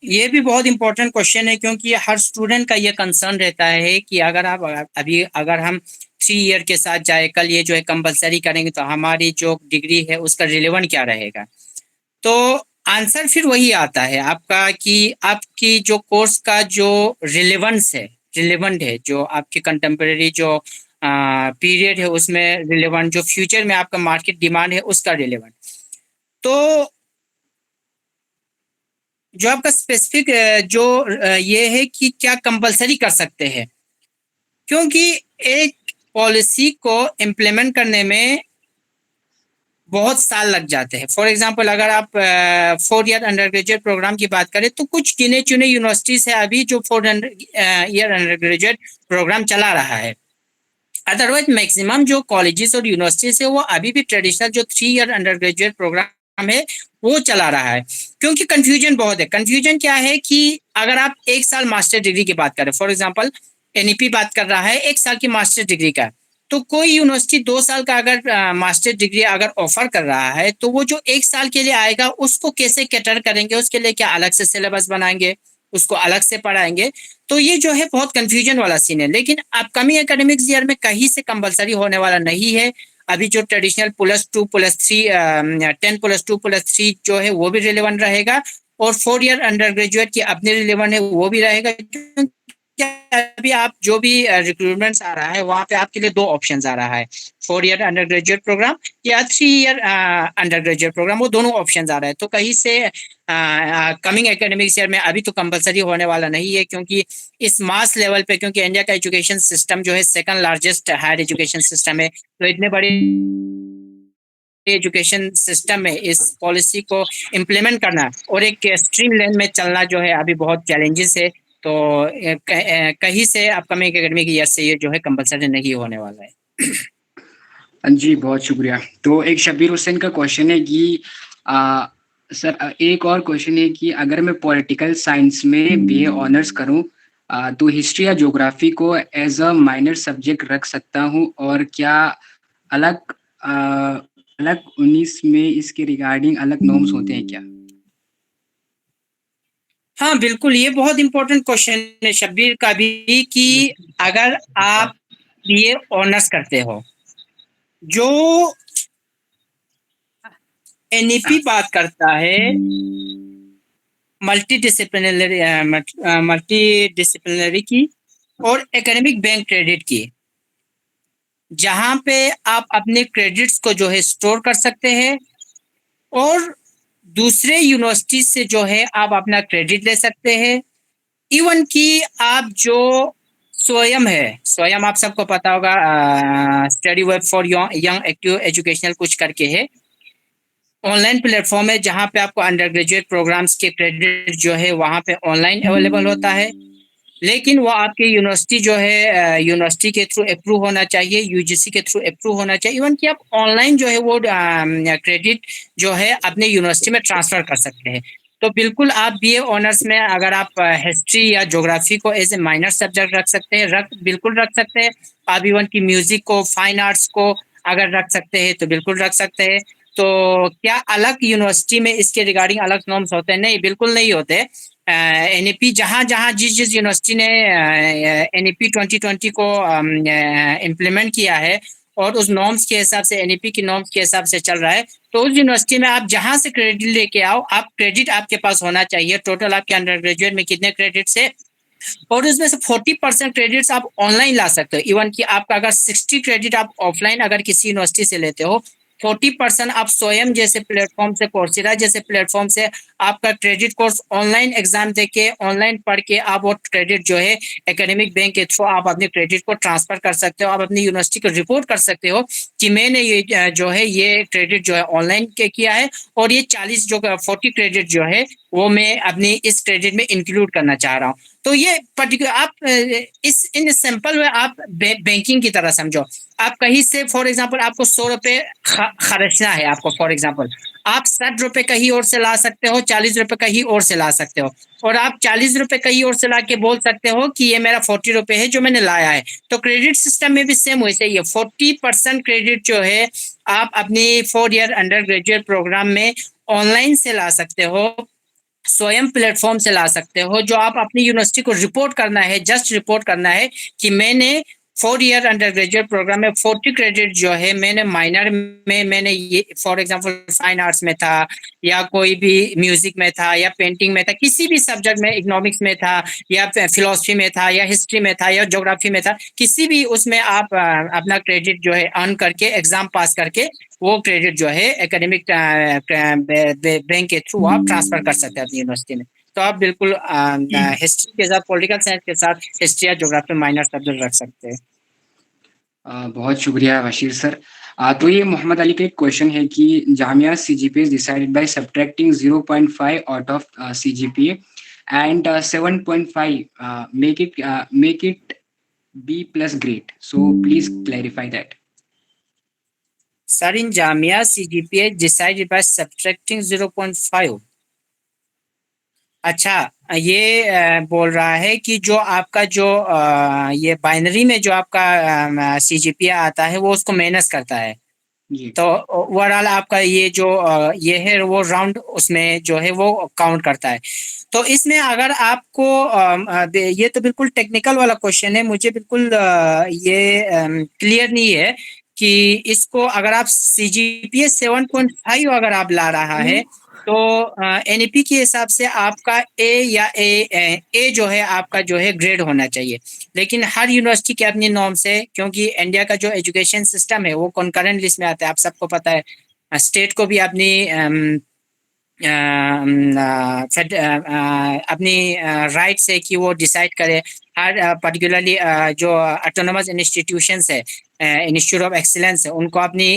ये भी बहुत इंपॉर्टेंट क्वेश्चन है, क्योंकि हर स्टूडेंट का ये कंसर्न रहता है कि अगर आप अभी अगर हम 3 ईयर के साथ जाए, कल ये जो है कंपलसरी करेंगे तो हमारी जो डिग्री है उसका रिलेवेंट क्या रहेगा। तो आंसर फिर वही आता है आपका कि आपकी जो कोर्स का जो रिलेवेंट है, जो आपके कंटेम्प्रेरी जो पीरियड है उसमें रिलेवेंट, जो फ्यूचर में आपका मार्केट डिमांड है उसका रिलेवेंट। तो जो आपका स्पेसिफिक जो ये है कि क्या कंपलसरी कर सकते हैं, क्योंकि एक पॉलिसी को इम्प्लीमेंट करने में बहुत साल लग जाते हैं। फॉर एग्जांपल अगर आप 4 ईयर अंडर ग्रेजुएट प्रोग्राम की बात करें तो कुछ गिने चुने यूनिवर्सिटीज है अभी जो 4 ईयर अंडर ग्रेजुएट प्रोग्राम चला रहा है। अदरवाइज मैक्सिमम जो कॉलेजेस और यूनिवर्सिटीज है वो अभी भी ट्रेडिशनल जो 3 ईयर अंडर ग्रेजुएट प्रोग्राम है वो चला रहा है। क्योंकि कंफ्यूजन बहुत है। कंफ्यूजन क्या है कि अगर आप 1 साल मास्टर डिग्री की बात करें, फॉर एग्जाम्पल एनईपी बात कर रहा है 1 साल की मास्टर डिग्री का, तो कोई यूनिवर्सिटी 2 साल का अगर मास्टर डिग्री अगर ऑफर कर रहा है तो वो जो 1 साल के लिए आएगा उसको कैसे कैटर करेंगे, उसके लिए क्या अलग से सिलेबस बनाएंगे, उसको अलग से पढ़ाएंगे। तो ये जो है बहुत कंफ्यूजन वाला सीन है। लेकिन अपकमिंग एकेडमिक्स ईयर में कहीं से कंपलसरी होने वाला नहीं है। अभी जो ट्रेडिशनल +2+3 10+2+3 जो है वो भी रिलेवेंट रहेगा और 4 ईयर अंडर ग्रेजुएट की अपनी रिलेवेंट है वो भी रहेगा। अभी आप जो भी रिक्रूटमेंट आ रहा है वहाँ पे आपके लिए 2 ऑप्शंस आ रहा है, 4 ईयर अंडर ग्रेजुएट प्रोग्राम या 3 ईयर अंडर ग्रेजुएट प्रोग्राम, वो दोनों ऑप्शंस आ रहे हैं। तो कहीं से कमिंग एकेडमिक ईयर में अभी तो कंपलसरी होने वाला नहीं है, क्योंकि इस मास लेवल पे, क्योंकि इंडिया का एजुकेशन सिस्टम जो है second largest higher education system है, तो इतने बड़े एजुकेशन सिस्टम में इस पॉलिसी को इम्प्लीमेंट करना और एक स्ट्रीम लाइन में चलना जो है अभी बहुत चैलेंजेस है। तो कहीं से अपकमिंग एकेडमिक ईयर से ये जो है कंपलसरी नहीं होने वाला है। जी, बहुत शुक्रिया। तो एक शब्बीर हुसैन का क्वेश्चन है कि सर एक और क्वेश्चन है कि अगर मैं पॉलिटिकल साइंस में बीए ऑनर्स करूं तो हिस्ट्री या ज्योग्राफी को एज अ माइनर सब्जेक्ट रख सकता हूं, और क्या अलग अलग 19 में इसके रिगार्डिंग अलग नॉर्म्स होते हैं क्या? हाँ बिल्कुल, ये बहुत इंपॉर्टेंट क्वेश्चन है शब्बीर का भी, कि अगर आप बीए ऑनर्स करते हो, जो एनईपी बात करता है मल्टी डिसिप्लिनरी की और एकेडमिक बैंक क्रेडिट की, जहां पे आप अपने क्रेडिट्स को जो है स्टोर कर सकते हैं और दूसरे यूनिवर्सिटी से जो है आप अपना क्रेडिट ले सकते हैं। इवन कि आप जो स्वयं आप सबको पता होगा, study web for young active educational कुछ करके है, ऑनलाइन प्लेटफॉर्म है जहां पे आपको अंडर ग्रेजुएट प्रोग्राम्स के क्रेडिट जो है वहां पे ऑनलाइन अवेलेबल होता है। लेकिन वो आपके यूनिवर्सिटी जो है यूनिवर्सिटी के थ्रू अप्रूव होना चाहिए, यूजीसी के थ्रू अप्रूव होना चाहिए। इवन कि आप ऑनलाइन जो है वो क्रेडिट जो है अपने यूनिवर्सिटी में ट्रांसफर कर सकते हैं। तो बिल्कुल आप बीए ऑनर्स में अगर आप हिस्ट्री या ज्योग्राफी को एज ए माइनर सब्जेक्ट रख सकते हैं, बिल्कुल रख सकते हैं। आप इवन की म्यूजिक को, फाइन आर्ट्स को अगर रख सकते हैं तो बिल्कुल रख सकते हैं। तो क्या अलग यूनिवर्सिटी में इसके रिगार्डिंग अलग नॉर्म्स होते हैं? नहीं, बिल्कुल नहीं होते। एनईपी जहां जहां जिस यूनिवर्सिटी ने एनईपी 2020 को इम्प्लीमेंट किया है और उस नॉर्म्स के हिसाब से, एनईपी की नॉर्म्स के हिसाब से चल रहा है, तो उस यूनिवर्सिटी में आप जहां से क्रेडिट लेके आओ, आप क्रेडिट आपके पास होना चाहिए। टोटल आपके अंडर ग्रेजुएट में कितने क्रेडिट्स है और उसमें से 40% क्रेडिट्स आप ऑनलाइन ला सकते हो। इवन कि आपका अगर 60 क्रेडिट आप ऑफलाइन अगर किसी यूनिवर्सिटी से लेते हो, 40% आप स्वयं जैसे प्लेटफॉर्म से, कोर्सेरा जैसे प्लेटफॉर्म से आपका क्रेडिट कोर्स ऑनलाइन एग्जाम देके, ऑनलाइन पढ़ के आप वो क्रेडिट जो है एकेडमिक बैंक के थ्रू आप अपने क्रेडिट को ट्रांसफर कर सकते हो। आप अपनी यूनिवर्सिटी को रिपोर्ट कर सकते हो कि मैंने ये जो है ये क्रेडिट जो है ऑनलाइन के किया है और ये 40 क्रेडिट जो है वो मैं अपनी इस क्रेडिट में इंक्लूड करना चाह रहा हूँ। तो ये पर्टिकुलर आप इस इन सिंपल में आप बैंकिंग की तरह समझो। आप कहीं से फॉर एग्जांपल आपको 100 रुपए खर्चना है, आपको फॉर एग्जांपल आप 60 रुपए कहीं और से ला सकते हो, 40 रुपए कहीं और से ला सकते हो, और आप 40 रुपए कहीं और से ला के बोल सकते हो कि ये मेरा 40 रुपए है जो मैंने लाया है। तो क्रेडिट सिस्टम में भी सेम वैसे ही है। 40% क्रेडिट जो है आप अपनी 4 ईयर अंडर ग्रेजुएट प्रोग्राम में ऑनलाइन से ला सकते हो, स्वयं प्लेटफॉर्म से ला सकते हो। जो आप अपनी यूनिवर्सिटी को रिपोर्ट करना है, जस्ट रिपोर्ट करना है कि मैंने 4 ईयर अंडर ग्रेजुएट प्रोग्राम में 40 क्रेडिट जो है मैंने माइनर में मैंने ये फॉर एग्जांपल फाइन आर्ट्स में था या कोई भी म्यूजिक में था या पेंटिंग में था, किसी भी सब्जेक्ट में, इकोनॉमिक्स में था या फिलोसफी में था या हिस्ट्री में था या ज्योग्राफी में था, किसी भी उसमें आप अपना क्रेडिट जो है अर्न करके एग्जाम पास करके वो क्रेडिट जो है एकेडमिक बैंक के थ्रू आप ट्रांसफर कर सकते हैं अपनी यूनिवर्सिटी में। तो आप बिल्कुल हिस्ट्री के साथ, पॉलिटिकल साइंस के साथ हिस्ट्री या ज्योग्राफी माइनर सब्जेक्ट रख सकते हैं। बहुत शुक्रिया बशीर सर। तो ये मोहम्मद अली का एक क्वेश्चन है कि Jamia CGPA is decided by subtracting 0.5 out of CGPA and 7.5 make it B plus grade. So please clarify that. Sir, in Jamia CGPA decided by subtracting 0.5. अच्छा, ये बोल रहा है कि जो आपका जो ये बाइनरी में जो आपका CGPA आता है वो उसको माइनस करता है। जी। तो ओवरऑल आपका ये जो ये है वो राउंड उसमें जो है वो काउंट करता है। तो इसमें अगर आपको ये तो बिल्कुल टेक्निकल वाला क्वेश्चन है, मुझे बिल्कुल ये क्लियर नहीं है कि इसको अगर आप CGPA 7.5 अगर आप ला रहा है तो NEP के हिसाब से आपका ए जो है आपका जो है ग्रेड होना चाहिए। लेकिन हर यूनिवर्सिटी की अपनी नॉर्म्स है, क्योंकि इंडिया का जो एजुकेशन सिस्टम है वो कॉन्करेंट लिस्ट में आता है, आप सबको पता है। स्टेट को भी अपनी अपनी राइट्स है कि वो डिसाइड करे। हर पर्टिकुलरली जो ऑटोनोमस इंस्टीट्यूशंस है, इंस्टीट्यूट ऑफ एक्सीलेंस है, उनको अपनी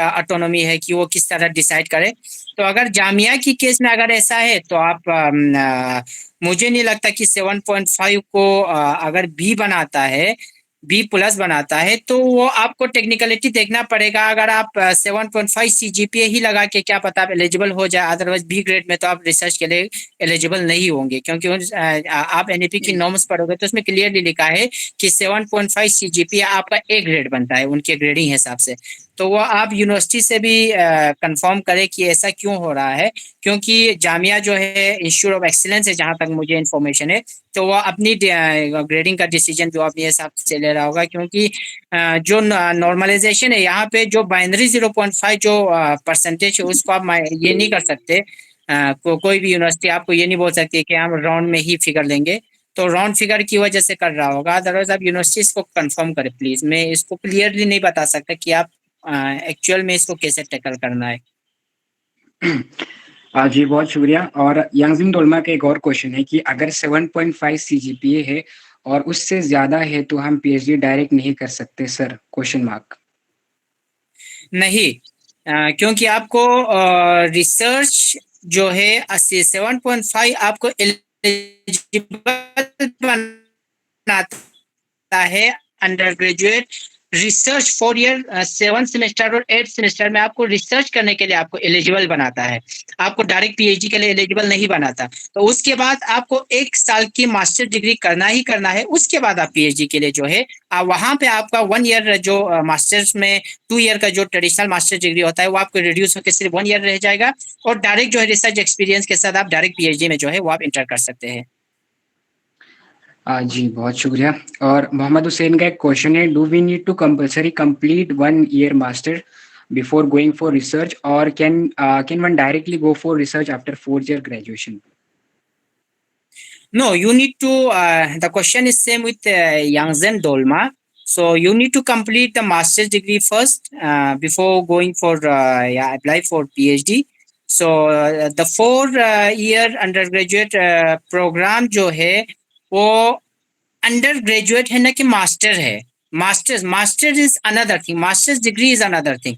ऑटोनोमी है कि वो किस तरह डिसाइड करे। तो अगर जामिया की केस में अगर ऐसा है तो आप मुझे नहीं लगता कि 7.5 को अगर बी बनाता है, बी प्लस बनाता है, तो वो आपको टेक्निकलिटी देखना पड़ेगा। अगर आप 7.5 CGPA ही लगा के क्या पता आप एलिजिबल हो जाए, अदरवाइज बी ग्रेड में तो आप रिसर्च के लिए एलिजिबल नहीं होंगे, क्योंकि आप NEP की नॉर्म्स पढ़ोगे तो उसमें क्लियरली लिखा है कि 7.5 CGPA आपका ए ग्रेड बनता है उनके ग्रेडिंग हिसाब से। तो वो आप यूनिवर्सिटी से भी कंफर्म करें कि ऐसा क्यों हो रहा है, क्योंकि जामिया जो है इंस्टीट्यूट ऑफ एक्सीलेंस है जहां तक मुझे इन्फॉर्मेशन है, तो वो अपनी ग्रेडिंग का डिसीजन जो अपने हिसाब से ले रहा होगा। क्योंकि जो नॉर्मलाइजेशन है यहाँ पे जो बाइनरी 0.5 जो परसेंटेज है उसको आप ये नहीं कर सकते। कोई भी यूनिवर्सिटी आपको ये नहीं बोल सकती कि हम राउंड में ही फिगर लेंगे, तो राउंड फिगर की वजह से कर रहा होगा। अदरवाइज आप यूनिवर्सिटी को कंफर्म करें प्लीज, मैं इसको क्लियरली नहीं बता सकता कि आप एक्चुअल में इसको कैसे टैकल करना है। जी बहुत शुक्रिया। और यांगजिंग डोलमा का एक और क्वेश्चन है कि अगर 7.5 CGPA है और उससे ज्यादा है तो हम PhD डायरेक्ट नहीं कर सकते सर? Question mark. नहीं, क्योंकि आपको रिसर्च जो है 7.5 आपको एलिजिबल बनाता है under graduate research 4 year 7 semester और 8 सेमेस्टर में आपको रिसर्च करने के लिए आपको एलिजिबल बनाता है, आपको डायरेक्ट PhD के लिए एलिजिबल नहीं बनाता। तो उसके बाद आपको 1 साल की मास्टर डिग्री करना ही करना है, उसके बाद आप PhD के लिए जो है वहां पे आपका 1 ईयर जो मास्टर्स में 2 ईयर का जो ट्रेडिशनल मास्टर डिग्री होता है वो आपको रिड्यूस होकर सिर्फ 1 ईयर रह जाएगा, और डायरेक्ट जो है रिसर्च एक्सपीरियंस के साथ आप डायरेक्ट PhD में जो है वो आप इंटर कर सकते हैं। जी बहुत शुक्रिया। और मोहम्मद हुसैन का एक क्वेश्चन है, do we need to compulsory complete 1 year master before going for research और can one directly go for research after 4 year graduation? No, you need to, the question is same with Yangzen Dolma. So you need to complete the master's degree first before going for, apply for PhD. So the 4 year undergraduate program जो है वो under graduate है ना कि master है। Master is another thing, masters degree is another thing.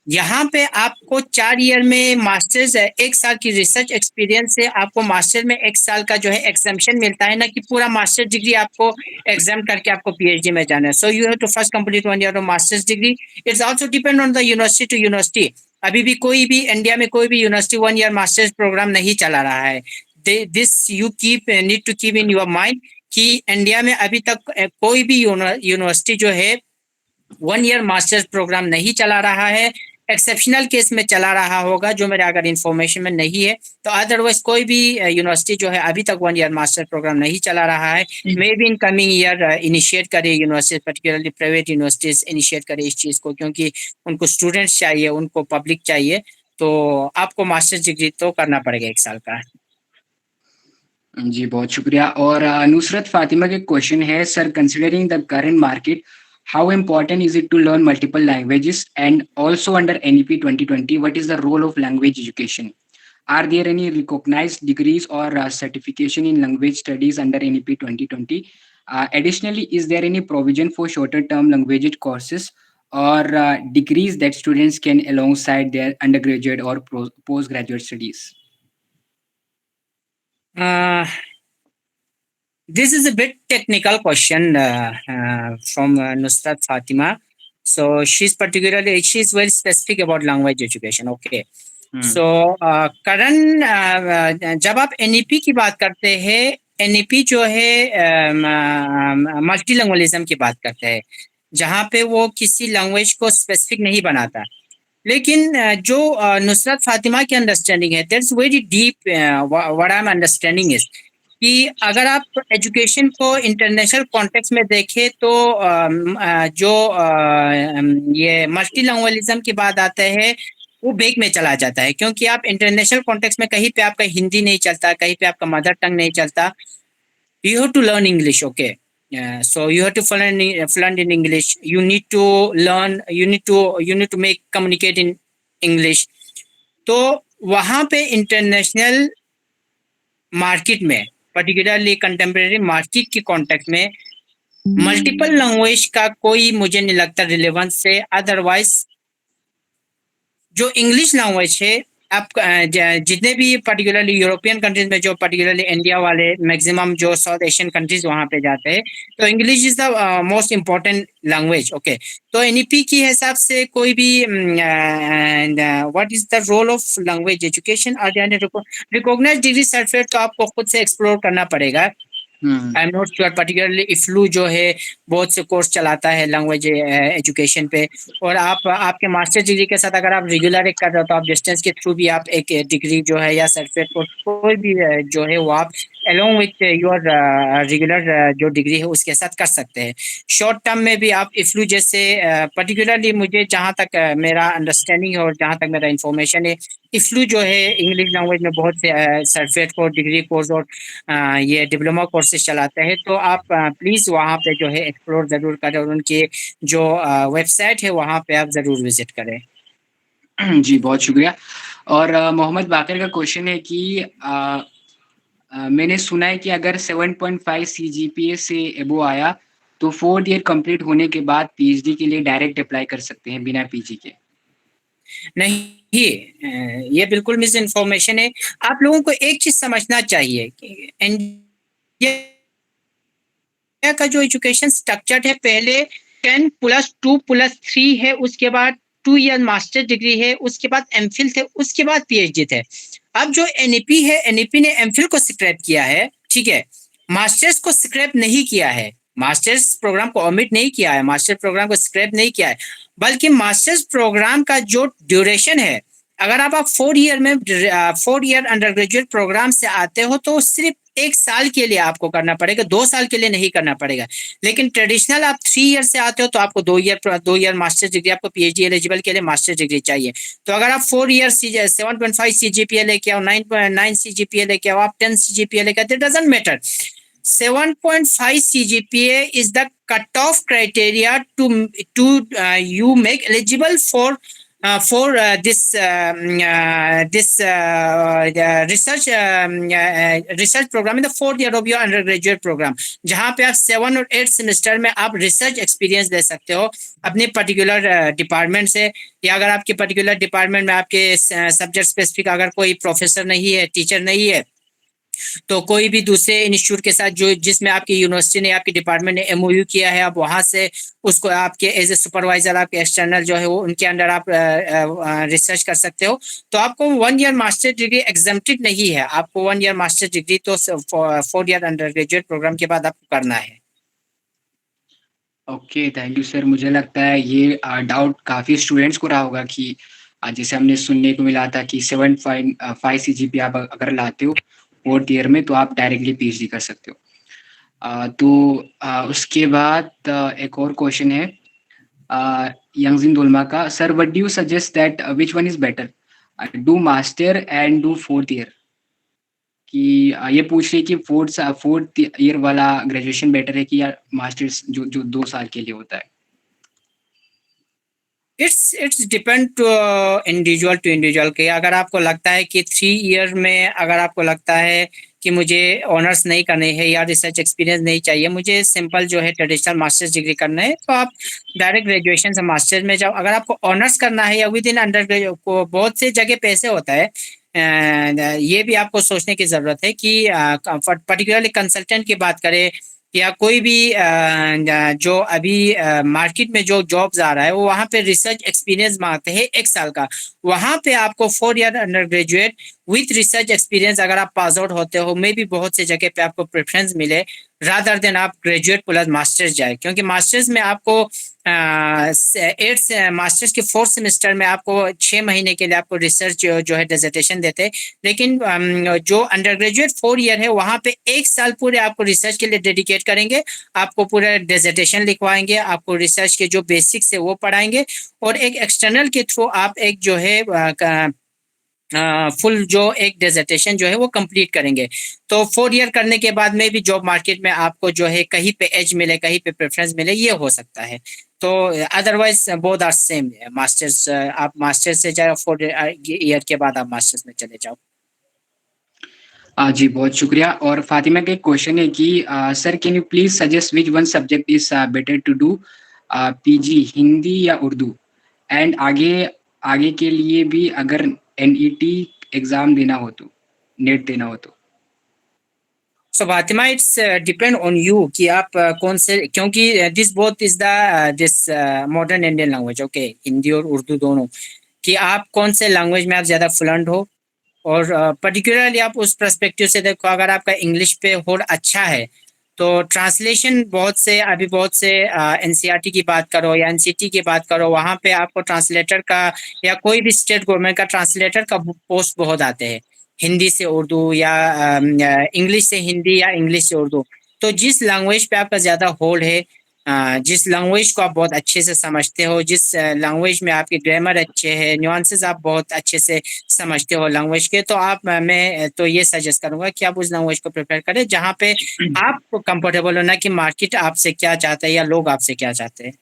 यहाँ पे आपको 4 ईयर में मास्टर्स है, 1 साल की रिसर्च एक्सपीरियंस से आपको मास्टर में 1 साल का जो है एग्जामेशन मिलता है ना कि पूरा मास्टर डिग्री आपको एग्जाम करके आपको PhD में जाना है। So you have to first complete 1 year of masters degree. It's also depend on the university to university. अभी भी कोई भी इंडिया में कोई भी यूनिवर्सिटी 1 year मास्टर्स प्रोग्राम नहीं चला रहा है। This you need to keep in your mind कि इंडिया में अभी तक कोई भी यूनिवर्सिटी जो है 1 year मास्टर्स प्रोग्राम नहीं चला रहा है। एक्सेप्शनल केस में चला रहा होगा जो मेरे अगर इंफॉर्मेशन में नहीं है, तो अदरवाइज कोई भी यूनिवर्सिटी जो है अभी तक 1 ईयर मास्टर प्रोग्राम नहीं चला रहा है। Maybe in coming year initiate करे university, particularly private universities initiate करे इस चीज को, क्योंकि उनको स्टूडेंट्स चाहिए, उनको पब्लिक चाहिए, तो आपको मास्टर्स डिग्री तो करना पड़ेगा 1 साल का। जी, बहुत शुक्रिया। और नुसरत फातिमा के क्वेश्चन है, sir considering the current market, how important is it to learn multiple languages and also under NEP 2020 what is the role of language education? Are there any recognized degrees or certification in language studies under NEP 2020? Additionally, is there any provision for shorter term language courses or degrees that students can alongside their undergraduate or postgraduate studies? This is a bit technical question from Nusrat Fatima. So she's very specific about language education. Okay. So current जब आप NEP की बात करते हैं, NEP जो है मल्टीलैंग्वेलिज्म की बात करते हैं, जहाँ पे वो किसी लैंग्वेज को स्पेसिफिक नहीं बनाता। लेकिन जो नुसरत फातिमा की अंडरस्टैंडिंग है, that's very deep, what I am understanding is कि अगर आप एजुकेशन को इंटरनेशनल कॉन्टेक्स्ट में देखें तो जो ये मल्टीलैंग्वेलिज्म की बात आते हैं वो बेक में चला जाता है, क्योंकि आप इंटरनेशनल कॉन्टेक्स्ट में कहीं पे आपका हिंदी नहीं चलता, कहीं पे आपका मदर टंग नहीं चलता, you have to learn English, okay? So you have to fluent in English. You need to learn. You need to make communicate in English. तो वहाँ पे इंटरनेशनल मार्केट में, पर्टिकुलरली कंटेम्प्रेरी मार्केट की contact में, multiple language का कोई मुझे नहीं लगता रिलेवेंस है। अदरवाइज जो इंग्लिश लैंग्वेज है, आप जितने भी पर्टिकुलरली यूरोपियन कंट्रीज में, जो पर्टिकुलरली इंडिया वाले मैक्सिमम जो साउथ एशियन कंट्रीज वहाँ पे जाते हैं, तो English is the most important language. Okay, तो एनईपी के हिसाब से कोई भी what is the role of language education और रिकॉग्नाइज्ड डिग्री सर्टिफिकेट तो आपको खुद से एक्सप्लोर करना पड़ेगा। I am not sure, particularly EFLU जो है बहुत से कोर्स चलाता है लैंग्वेज एजुकेशन पे, और आप आपके मास्टर डिग्री के साथ अगर आप रेगुलर कर रहे हो तो आप डिस्टेंस के थ्रू भी आप एक डिग्री जो है या सर्टिफिकेट कोर्स कोई भी जो है वो आप along with your रेगुलर जो डिग्री है उसके साथ कर सकते हैं। शॉर्ट टर्म में भी आप इफ्लू जैसे पर्टिकुलरली मुझे जहाँ तक मेरा अंडरस्टैंडिंग है और जहाँ तक मेरा इंफॉर्मेशन है, इफ्लू जो है इंग्लिश लैंग्वेज में बहुत से सर्टिफिकेट कोर्स, डिग्री कोर्स और ये डिप्लोमा कोर्सेज चलाते हैं। तो आप प्लीज़ वहाँ पे जो है एक्सप्लोर ज़रूर करें और उनकी जो वेबसाइट है वहाँ पे आप ज़रूर विजिट करें। जी, बहुत शुक्रिया। और मोहम्मद बाकर का क्वेश्चन है कि मैंने सुना है कि अगर 7.5 सीजीपीए से एबो आया तो 4th ईयर कंप्लीट होने के बाद पीएचडी के लिए डायरेक्ट अप्लाई कर सकते हैं बिना पीजी के? नहीं, ये बिल्कुल मिस इन्फॉर्मेशन है। आप लोगों को एक चीज समझना चाहिए कि इंडिया का जो एजुकेशन स्ट्रक्चर है, पहले 10+2+3 है, उसके बाद 2 ईयर मास्टर डिग्री है, उसके बाद एमफिल थे, उसके बाद पीएचडी थे। अब जो एनईपी है, एनईपी ने एमफिल को स्क्रैप किया है, ठीक है, मास्टर्स को स्क्रैप नहीं किया है, मास्टर्स प्रोग्राम को ओमिट नहीं किया है, मास्टर प्रोग्राम को स्क्रैप नहीं किया है, बल्कि मास्टर्स प्रोग्राम का जो ड्यूरेशन है, अगर आप 4 ईयर में 4 ईयर अंडर ग्रेजुएट प्रोग्राम से आते हो तो सिर्फ 1 साल के लिए आपको करना पड़ेगा, 2 साल के लिए नहीं करना पड़ेगा। लेकिन ट्रेडिशनल आप 3 ईयर से आते हो तो आपको 2 ईयर मास्टर डिग्री, आपको पीएचडी एलिजिबल के लिए मास्टर डिग्री चाहिए। तो अगर आप 4 ईयर 7.5 सीजीपीए लेके आओ, 9 सीजीपीए लेके आओ, आप 10 सीजीपीए लेके आओ, it doesn't matter. 7.5 CGPA is the cutoff criteria to you make eligible for this research program in the 4th year of your undergraduate program, जहाँ पे आप 7 और 8 सेमेस्टर में आप रिसर्च एक्सपीरियंस ले सकते हो अपने पर्टिकुलर डिपार्टमेंट से, या अगर आपके पर्टिकुलर डिपार्टमेंट में आपके सब्जेक्ट स्पेसिफिक अगर कोई प्रोफेसर नहीं है, टीचर नहीं है, तो कोई भी दूसरे इंस्टीट्यूट के साथ जो जिसमें आपकी यूनिवर्सिटी ने, आपके डिपार्टमेंट ने एमओयू किया है, आप वहां से उसको आपके एज ए सुपरवाइजर, आपके एक्सटर्नल जो है वो उनके अंडर आप रिसर्च कर सकते हो। तो आपको 1 ईयर मास्टर डिग्री एग्जेम्प्टेड नहीं है, आपको 1 ईयर मास्टर डिग्री तो 4 ईयर अंडर ग्रेजुएट प्रोग्राम के बाद आपको करना है। Okay, thank you sir. मुझे लगता है ये डाउट काफ़ी स्टूडेंट्स को रहा होगा कि जैसे हमने सुनने को मिला था कि 7.5 सीजीपीए आप अगर लाते हो 4th ईयर में तो आप डायरेक्टली पीएचडी कर सकते हो। तो उसके बाद एक और क्वेश्चन है यंगजिन दोलमा का, sir what do you suggest that which one is better do master and do 4th year? कि ये पूछ रही है कि 4th ईयर वाला ग्रेजुएशन बेटर है कि या मास्टर्स जो जो 2 साल के लिए होता है? इट्स डिपेंड टू इंडिविजुअल के अगर आपको लगता है कि 3 ईयर में अगर आपको लगता है कि मुझे ऑनर्स नहीं करने है या रिसर्च एक्सपीरियंस नहीं चाहिए, मुझे सिंपल जो है ट्रेडिशनल मास्टर्स डिग्री करना है, तो आप डायरेक्ट ग्रेजुएशन से मास्टर्स में जाओ। अगर आपको ऑनर्स करना है या विद इन अंडर ग्रेजुएट को बहुत से जगह पे ऐसे होता है, ये भी आपको सोचने की जरूरत है कि पर्टिकुलरली कंसल्टेंट की बात करें या कोई भी जो अभी मार्केट में जो जॉब्स आ रहा है वो वहाँ पे रिसर्च एक्सपीरियंस मांगते हैं 1 साल का। वहाँ पे आपको 4 year under graduate with research experience अगर आप पास आउट होते हो, मे भी बहुत से जगह पे आपको प्रेफरेंस मिले रादर देन आप ग्रेजुएट प्लस मास्टर्स जाए, क्योंकि मास्टर्स में आपको एट्थ मास्टर्स के 4th सेमेस्टर में आपको 6 महीने के लिए आपको रिसर्च जो है डिसर्टेशन देते हैं। लेकिन जो अंडर ग्रेजुएट 4 ईयर है वहाँ पे 1 साल पूरे आपको रिसर्च के लिए डेडिकेट करेंगे, आपको पूरा डिसर्टेशन लिखवाएंगे, आपको रिसर्च के जो बेसिक्स है वो पढ़ाएंगे, और एक एक्सटर्नल के थ्रू आप एक जो है फुल जो एक डिसर्टेशन जो है वो कंप्लीट करेंगे। तो 4 ईयर करने के बाद में भी जॉब मार्केट में आपको जो है कहीं पे एज मिले कहीं पे प्रेफरेंस मिले, ये हो सकता है। तो otherwise both are same. Masters आप मास्टर्स से जाओ, 4 ईयर के बाद आप मास्टर्स में चले जाओ। जी, बहुत शुक्रिया। और फातिमा का एक क्वेश्चन है कि sir can you please suggest which one subject is better to do PG, Hindi या उर्दू? एंड आगे आगे के लिए भी अगर एनईटी एग्ज़ाम देना हो तो, नेट देना हो तो? So Fatima, it's depend on you कि आप कौन से, क्योंकि this both is the this modern Indian language, okay, Hindi और उर्दू दोनों, कि आप कौन से लैंग्वेज में आप ज़्यादा फ्लुएंट हो। और पर्टिकुलरली आप उस पर्सपेक्टिव से देखो, अगर आपका इंग्लिश पे होड़ अच्छा है तो ट्रांसलेशन बहुत से, अभी बहुत से एनसीईआरटी की बात करो या एनसीटी की बात करो, वहाँ पे आपको ट्रांसलेटर का या कोई भी स्टेट गवर्नमेंट का ट्रांसलेटर का पोस्ट बहुत आते हैं, हिंदी से उर्दू या इंग्लिश से हिंदी या इंग्लिश से उर्दू। तो जिस लैंग्वेज पे आपका ज़्यादा होल्ड है, जिस लैंग्वेज को आप बहुत अच्छे से समझते हो, जिस लैंग्वेज में आपके ग्रामर अच्छे हैं, न्यूआंसेस आप बहुत अच्छे से समझते हो लैंग्वेज के, तो आप मैं तो ये सजेस्ट करूंगा कि आप उस लैंग्वेज को प्रिपेयर करें जहाँ पे आप कंफर्टेबल हो, ना कि मार्केट आपसे क्या चाहता है या लोग आपसे क्या चाहते हैं।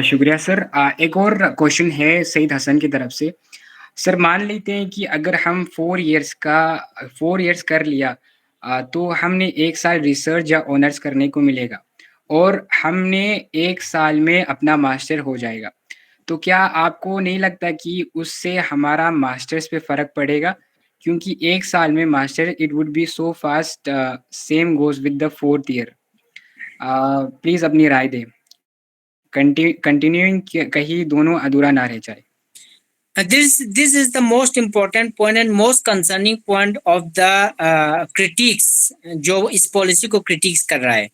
शुक्रिया सर। एक और क्वेश्चन है सईद हसन की तरफ से। सर मान लेते हैं कि अगर हम 4 इयर्स कर लिया तो हमने 1 साल रिसर्च या ऑनर्स करने को मिलेगा और हमने 1 साल में अपना मास्टर हो जाएगा। तो क्या आपको नहीं लगता कि उससे हमारा मास्टर्स पे फ़र्क पड़ेगा? क्योंकि 1 साल में master it would be so fast same goes with the 4th year. Please अपनी राय दें। कंटिन्यूइंग कहीं दोनों अधूरा ना रह जाए। This is the most important point and most concerning point of the critics जो इस पॉलिसी को क्रिटिक्स कर रहा है,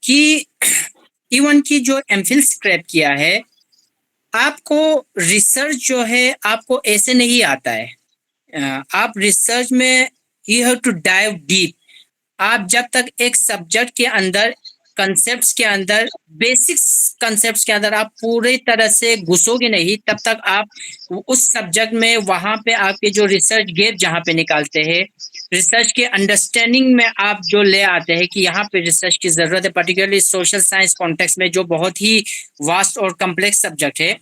कि इवन की जो एमफिल स्क्रैप किया है, आपको रिसर्च जो है आपको ऐसे नहीं आता है। आप रिसर्च में you have to dive deep. आप जब तक एक सब्जेक्ट के अंदर, कंसेप्ट्स के अंदर, बेसिक्स कंसेप्ट्स के अंदर आप पूरी तरह से घुसोगे नहीं, तब तक आप उस सब्जेक्ट में वहां पे आपके जो रिसर्च गैप जहाँ पे निकालते हैं, रिसर्च के अंडरस्टैंडिंग में आप जो ले आते हैं कि यहाँ पे रिसर्च की जरूरत है, पर्टिकुलरली सोशल साइंस कॉन्टेक्स्ट में जो बहुत ही वास्ट और कम्प्लेक्स सब्जेक्ट है,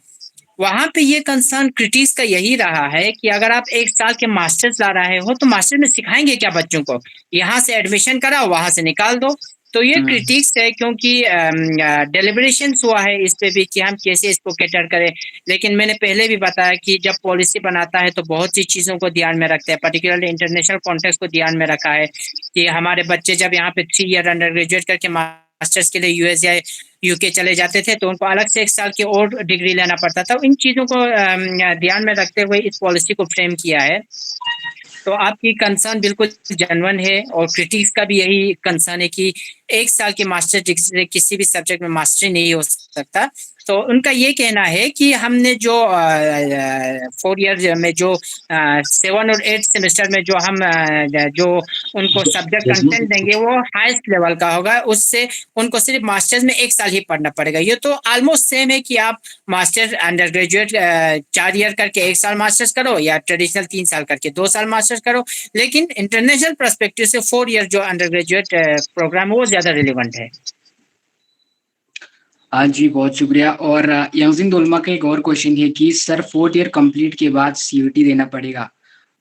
वहां पे ये कंसर्न क्रिटिक्स का यही रहा है कि अगर आप 1 साल के मास्टर्स ला रहे हो तो मास्टर में सिखाएंगे क्या बच्चों को, यहाँ से एडमिशन कराओ वहां से निकाल दो। तो ये क्रिटिक्स है, क्योंकि डेलिब्रेशन हुआ है इस पे भी कि हम कैसे इसको कैटर करें। लेकिन मैंने पहले भी बताया कि जब पॉलिसी बनाता है तो बहुत सी चीज़ों को ध्यान में रखते हैं, पर्टिकुलरली इंटरनेशनल कॉन्टेक्स्ट को ध्यान में रखा है कि हमारे बच्चे जब यहाँ पे 3 ईयर अंडर ग्रेजुएट करके मास्टर्स के लिए यूएस या यूके चले जाते थे तो उनको अलग से 1 साल की और डिग्री लेना पड़ता था। इन चीज़ों को ध्यान में रखते हुए इस पॉलिसी को फ्रेम किया है। तो आपकी कंसर्न बिल्कुल जेन्युइन है और क्रिटिक्स का भी यही कंसर्न है कि एक साल की मास्टर डिग्री किसी भी सब्जेक्ट में मास्टरी नहीं हो सकता। तो उनका ये कहना है कि हमने जो 4 ईयर में जो 7 और 8 सेमेस्टर में जो हम जो उनको सब्जेक्ट कंटेंट देंगे वो हाईएस्ट लेवल का होगा, उससे उनको सिर्फ मास्टर्स में 1 साल ही पढ़ना पड़ेगा। ये तो ऑलमोस्ट सेम है कि आप मास्टर अंडर ग्रेजुएट 4 ईयर करके 1 साल मास्टर्स करो या ट्रेडिशनल 3 साल करके 2 साल मास्टर्स करो। लेकिन इंटरनेशनल पर्सपेक्टिव से 4 ईयर जो अंडर ग्रेजुएट प्रोग्राम है वो ज्यादा रिलेवेंट है। हाँ जी, बहुत शुक्रिया। और यंगजिन दोलमा का एक और क्वेश्चन है कि सर 4th ईयर कंप्लीट के बाद सीयूटी देना पड़ेगा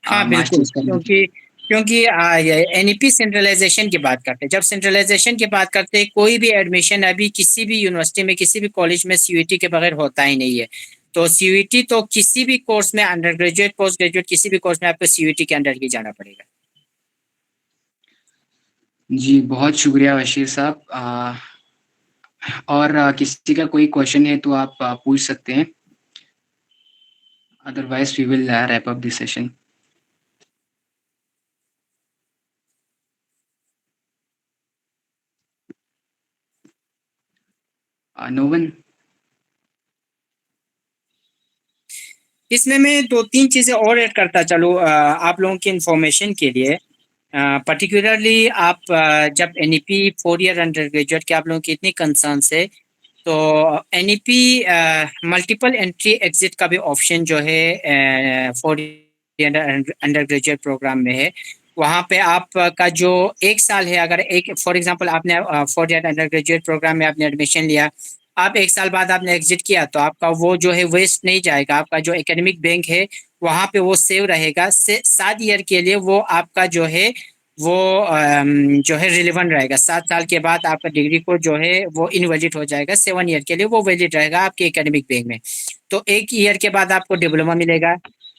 हाँ बिल्कुल, मास्टर्स करने के लिए? क्योंकि एनईपी सेंट्रलाइजेशन की बात करते हैं। जब सेंट्रलाइजेशन की बात करते हैं, कोई भी एडमिशन अभी किसी भी यूनिवर्सिटी में किसी भी कॉलेज में सीयूटी के बगैर होता ही नहीं है। तो सीयूटी तो किसी भी कोर्स में अंडर ग्रेजुएट पोस्ट ग्रेजुएट किसी भी कोर्स में आपको सीयूटी के अंडर ही जाना पड़ेगा। जी, बहुत शुक्रिया बशीर साहब। और किसी का कोई क्वेश्चन है तो आप पूछ सकते हैं, otherwise we will wrap up this session. No one? इसमें मैं 2-3 चीजें और ऐड करता चलूँ आप लोगों की इंफॉर्मेशन के लिए। पर्टिकुलरली आप जब एनईपी 4 ईयर अंडर ग्रेजुएट के आप लोगों की इतनी कंसर्न्स है, तो एनईपी मल्टीपल एंट्री एग्जिट का भी ऑप्शन जो है 4 ईयर अंडर ग्रेजुएट प्रोग्राम में है। वहाँ पे आपका जो 1 साल है, अगर एक फॉर एग्जांपल आपने 4 ईयर अंडर ग्रेजुएट प्रोग्राम में आपने एडमिशन लिया, आप 1 साल बाद आपने एग्जिट किया, तो आपका वो जो है वेस्ट नहीं जाएगा। आपका जो एकेडमिक बैंक है वहाँ पे वो सेव रहेगा। 7 ईयर के लिए वो आपका जो है वो जो है रिलेवेंट रहेगा। 7 साल के बाद आपका डिग्री को जो है वो इनवैलिड हो जाएगा। 7 ईयर के लिए वो वैलिड रहेगा आपके एकेडमिक बैंक में। तो 1 ईयर के बाद आपको डिप्लोमा मिलेगा,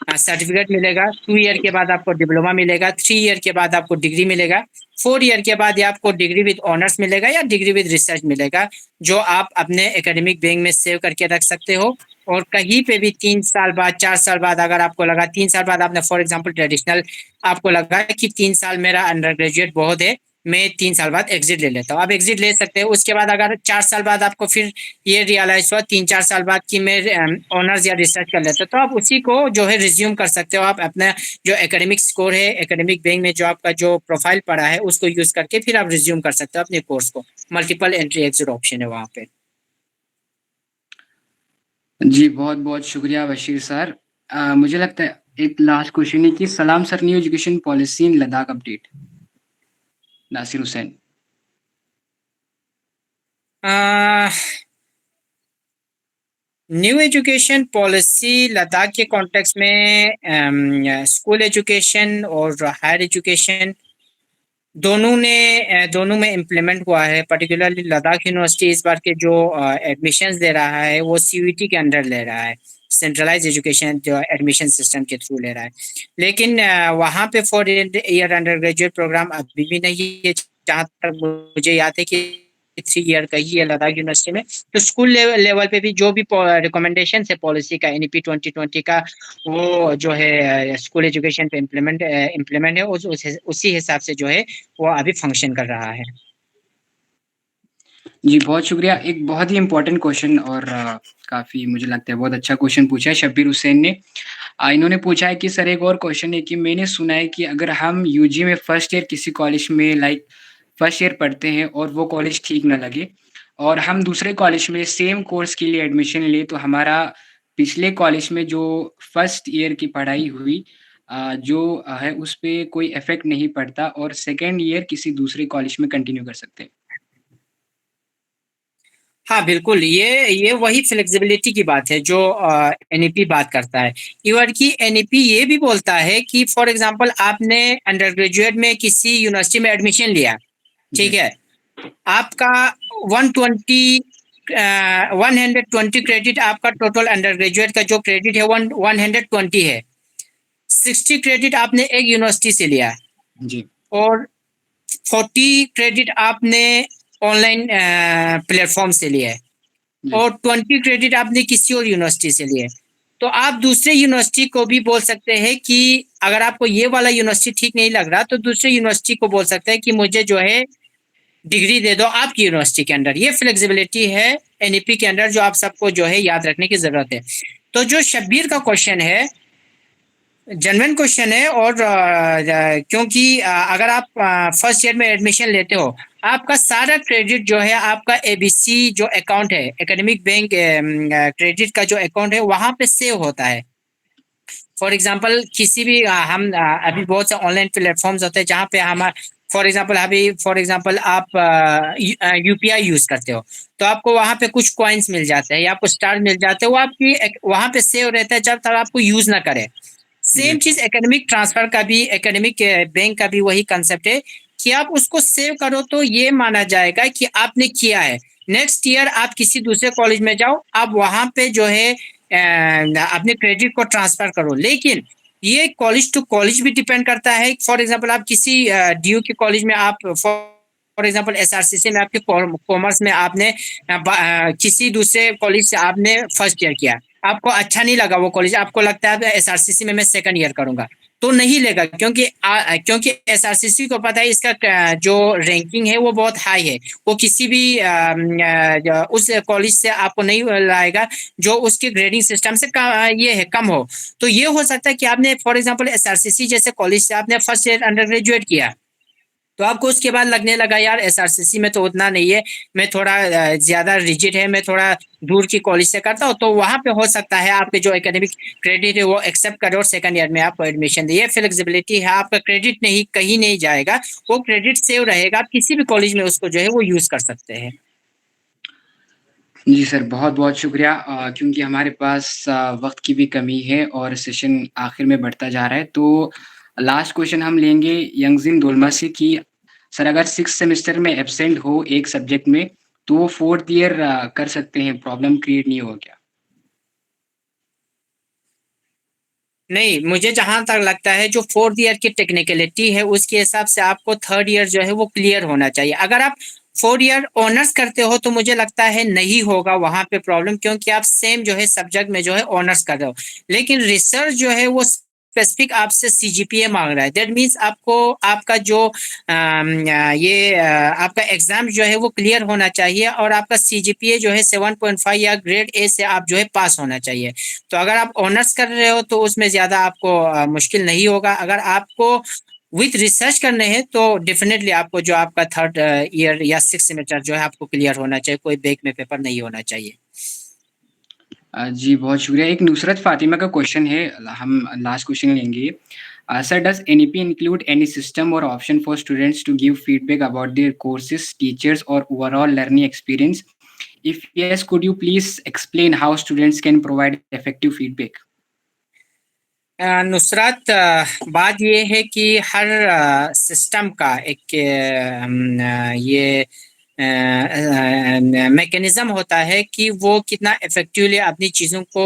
सर्टिफिकेट मिलेगा। 2 ईयर के बाद आपको डिप्लोमा मिलेगा। 3 ईयर के बाद आपको डिग्री मिलेगा। 4 ईयर के बाद आपको डिग्री विद ऑनर्स मिलेगा या डिग्री विद रिसर्च मिलेगा, जो आप अपने एकेडमिक बैंक में सेव करके रख सकते हो। और कहीं पे भी 3 साल बाद 4 साल बाद अगर आपको लगा 3 साल बाद आपने फॉर एग्जांपल ट्रेडिशनल आपको लगा कि 3 साल मेरा अंडर ग्रेजुएट बहुत है, मैं 3 साल बाद एग्जिट ले लेता हूँ, आप एग्जिट ले सकते हैं। उसके बाद अगर 4 साल बाद आपको फिर ये रियलाइज हुआ 3-4 साल बाद कि मैं ऑनर्स या रिसर्च कर लेता, तो आप उसी को जो है रिज्यूम कर सकते हो। आप अपना जो एकेडमिक स्कोर है एकेडमिक बैंक में जो आपका जो प्रोफाइल पड़ा है उसको यूज करके फिर आप रिज्यूम कर सकते हो अपने कोर्स को। मल्टीपल एंट्री एग्जिट ऑप्शन है वहाँ पे। जी, बहुत-बहुत शुक्रिया बशीर सर। मुझे लगता है एक लास्ट क्वेश्चन है कि सलाम sir, new education policy in Ladakh update. Nasir Hussain. New education policy Ladakh के कॉन्टेक्स्ट में स्कूल एजुकेशन और हायर एजुकेशन दोनों में इम्प्लीमेंट हुआ है। पर्टिकुलरली लद्दाख यूनिवर्सिटी इस बार के जो एडमिशन्स दे रहा है वो सीयूईटी के अंडर ले रहा है, सेंट्रलाइज एजुकेशन जो एडमिशन सिस्टम के थ्रू ले रहा है। लेकिन वहाँ पे 4 ईयर अंडर ग्रेजुएट प्रोग्राम अभी भी नहीं है। जहाँ तक मुझे याद है कि 3 ईयर का ही है लद्दाख यूनिवर्सिटी में। तो स्कूल लेवल पे भी जो भी रिकमेंडेशन है पॉलिसी का एनईपी 2020 का, वो जो है स्कूल एजुकेशन पे इम्प्लीमेंट है, उसी हिसाब से जो है वो अभी फंक्शन कर रहा है। जी, बहुत शुक्रिया। एक बहुत ही इम्पोर्टेंट क्वेश्चन और काफ़ी मुझे लगता है बहुत अच्छा क्वेश्चन पूछा है शब्बीर हुसैन ने। इन्होंने पूछा है कि सर एक और क्वेश्चन है कि मैंने सुना है कि अगर हम यूजी में फर्स्ट ईयर किसी कॉलेज में लाइक फर्स्ट ईयर पढ़ते हैं और वो कॉलेज ठीक ना लगे और हम दूसरे कॉलेज में सेम कोर्स के लिए एडमिशन लें, तो हमारा पिछले कॉलेज में जो फर्स्ट ईयर की पढ़ाई हुई जो है उस पे कोई इफ़ेक्ट नहीं पड़ता और सेकंड ईयर किसी दूसरे कॉलेज में कंटिन्यू कर सकते हैं। हाँ बिल्कुल, ये वही फ्लेक्सिबिलिटी की बात है जो एनईपी बात करता है। इवन की एनईपी ये भी बोलता है कि फॉर एग्जांपल आपने अंडर ग्रेजुएट में किसी यूनिवर्सिटी में एडमिशन लिया, ठीक जी, है, आपका 120 120 क्रेडिट आपका टोटल अंडर ग्रेजुएट का जो क्रेडिट है 120 है। 60 क्रेडिट आपने एक यूनिवर्सिटी से लिया जी, और 40 क्रेडिट आपने ऑनलाइन प्लेटफॉर्म से लिया है जी। और 20 क्रेडिट आपने किसी और यूनिवर्सिटी से लिए। तो आप दूसरे यूनिवर्सिटी को भी बोल सकते हैं कि अगर आपको ये वाला यूनिवर्सिटी ठीक नहीं लग रहा तो दूसरे यूनिवर्सिटी को बोल सकते हैं कि मुझे जो है डिग्री दे दो आपकी यूनिवर्सिटी के अंदर। ये फ्लेक्सिबिलिटी है एनईपी के अंदर, जो आप सबको जो है याद रखने की जरूरत है। तो जो शब्बीर का क्वेश्चन है जेन्युइन क्वेश्चन है, और क्योंकि अगर आप फर्स्ट ईयर में एडमिशन लेते हो, आपका सारा क्रेडिट जो है आपका एबीसी जो अकाउंट है, एकेडमिक बैंक क्रेडिट का जो अकाउंट है, वहां पे सेव होता है। फॉर एग्जांपल किसी भी हम अभी बहुत से ऑनलाइन प्लेटफॉर्म्स होते हैं जहाँ पे हम, फॉर एग्जांपल आप यूपीआई यूज करते हो, तो आपको वहां पे कुछ कॉइन्स मिल जाते हैं या आपको स्टार मिल जाते हैं, वो आपकी वहां पे सेव रहता है जब तक आपको यूज ना करें। Same exactly. चीज एकेडमिक ट्रांसफर का भी, एकेडमिक बैंक का भी वही कंसेप्ट है कि आप उसको सेव करो तो ये माना जाएगा कि आपने किया है। नेक्स्ट ईयर आप किसी दूसरे कॉलेज में जाओ, आप वहां पे जो है अपने क्रेडिट को ट्रांसफर करो। लेकिन ये कॉलेज टू कॉलेज भी डिपेंड करता है। फॉर एग्जांपल आप किसी डीयू के कॉलेज में, आप फॉर एग्जांपल एसआरसीसी में आपके कॉमर्स में आपने किसी दूसरे कॉलेज से आपने फर्स्ट ईयर किया, आपको अच्छा नहीं लगा वो कॉलेज, आपको लगता है एसआरसीसी में मैं सेकंड ईयर करूंगा, तो नहीं लेगा, क्योंकि एसआरसीसी को पता है इसका जो रैंकिंग है वो बहुत हाई है। वो किसी भी उस कॉलेज से आपको नहीं लाएगा जो उसके ग्रेडिंग सिस्टम से ये है कम हो। तो ये हो सकता है कि आपने फॉर एग्जांपल एसआरसीसी जैसे कॉलेज से आपने फर्स्ट ईयर अंडर ग्रेजुएट किया, तो आपको उसके बाद लगने लगा यार एसआरसीसी में तो उतना नहीं है, मैं थोड़ा ज्यादा रिजिड है, मैं थोड़ा दूर की कॉलेज से करता हूँ, तो वहां पे हो सकता है आपके जो एकेडमिक क्रेडिट है वो एक्सेप्ट करे और सेकंड ईयर में आपको एडमिशन दे। ये फ्लेक्सिबिलिटी है, आपका क्रेडिट नहीं कहीं नहीं जाएगा, वो क्रेडिट सेव रहेगा, आप किसी भी कॉलेज में उसको जो है वो यूज कर सकते हैं। जी सर, बहुत-बहुत शुक्रिया, क्योंकि हमारे पास वक़्त की भी कमी है और सेशन आखिर में बढ़ता जा रहा है। तो लास्ट क्वेश्चन हम लेंगे यंगज़िन दोलमा से कि सर, अगर 6th सेमेस्टर में एब्सेंट हो एक सब्जेक्ट में, तो वो 4th ईयर कर सकते हैं, प्रॉब्लम क्रिएट नहीं होगा क्या? नहीं, मुझे जहां तक लगता है जो फोर्थ ईयर की टेक्निकलिटी है उसके हिसाब से आपको थर्ड ईयर जो है वो क्लियर होना चाहिए। अगर आप फोर्थ ईयर ऑनर्स करते हो तो मुझे लगता है नहीं होगा वहां पे प्रॉब्लम, क्योंकि आप सेम जो है सब्जेक्ट में जो है ऑनर्स कर रहे हो। लेकिन रिसर्च जो है वो स्पेसिफिक आपसे सीजीपीए मांग रहा है। दैट मीन्स आपको आपका जो आपका एग्जाम जो है वो क्लियर होना चाहिए, और आपका सीजीपीए जो है 7.5 या ग्रेड ए से आप जो है पास होना चाहिए। तो अगर आप ऑनर्स कर रहे हो तो उसमें ज्यादा आपको मुश्किल नहीं होगा। अगर आपको विथ रिसर्च करने हैं तो डेफिनेटली आपको जो आपका थर्ड ईयर या सिक्स सेमेस्टर जो है आपको क्लियर होना चाहिए, कोई बैक में पेपर नहीं होना चाहिए। जी, बहुत शुक्रिया। एक नुसरत फ़ातिमा का क्वेश्चन है, हम लास्ट क्वेश्चन लेंगे। Sir, does NEP include any system और option for students to give feedback about their courses, teachers और overall learning experience? If yes, could you please explain how students can provide effective feedback? Nusrat, बात ये है कि हर system का एक ये mechanism होता है कि वो कितना इफेक्टिवली अपनी चीज़ों को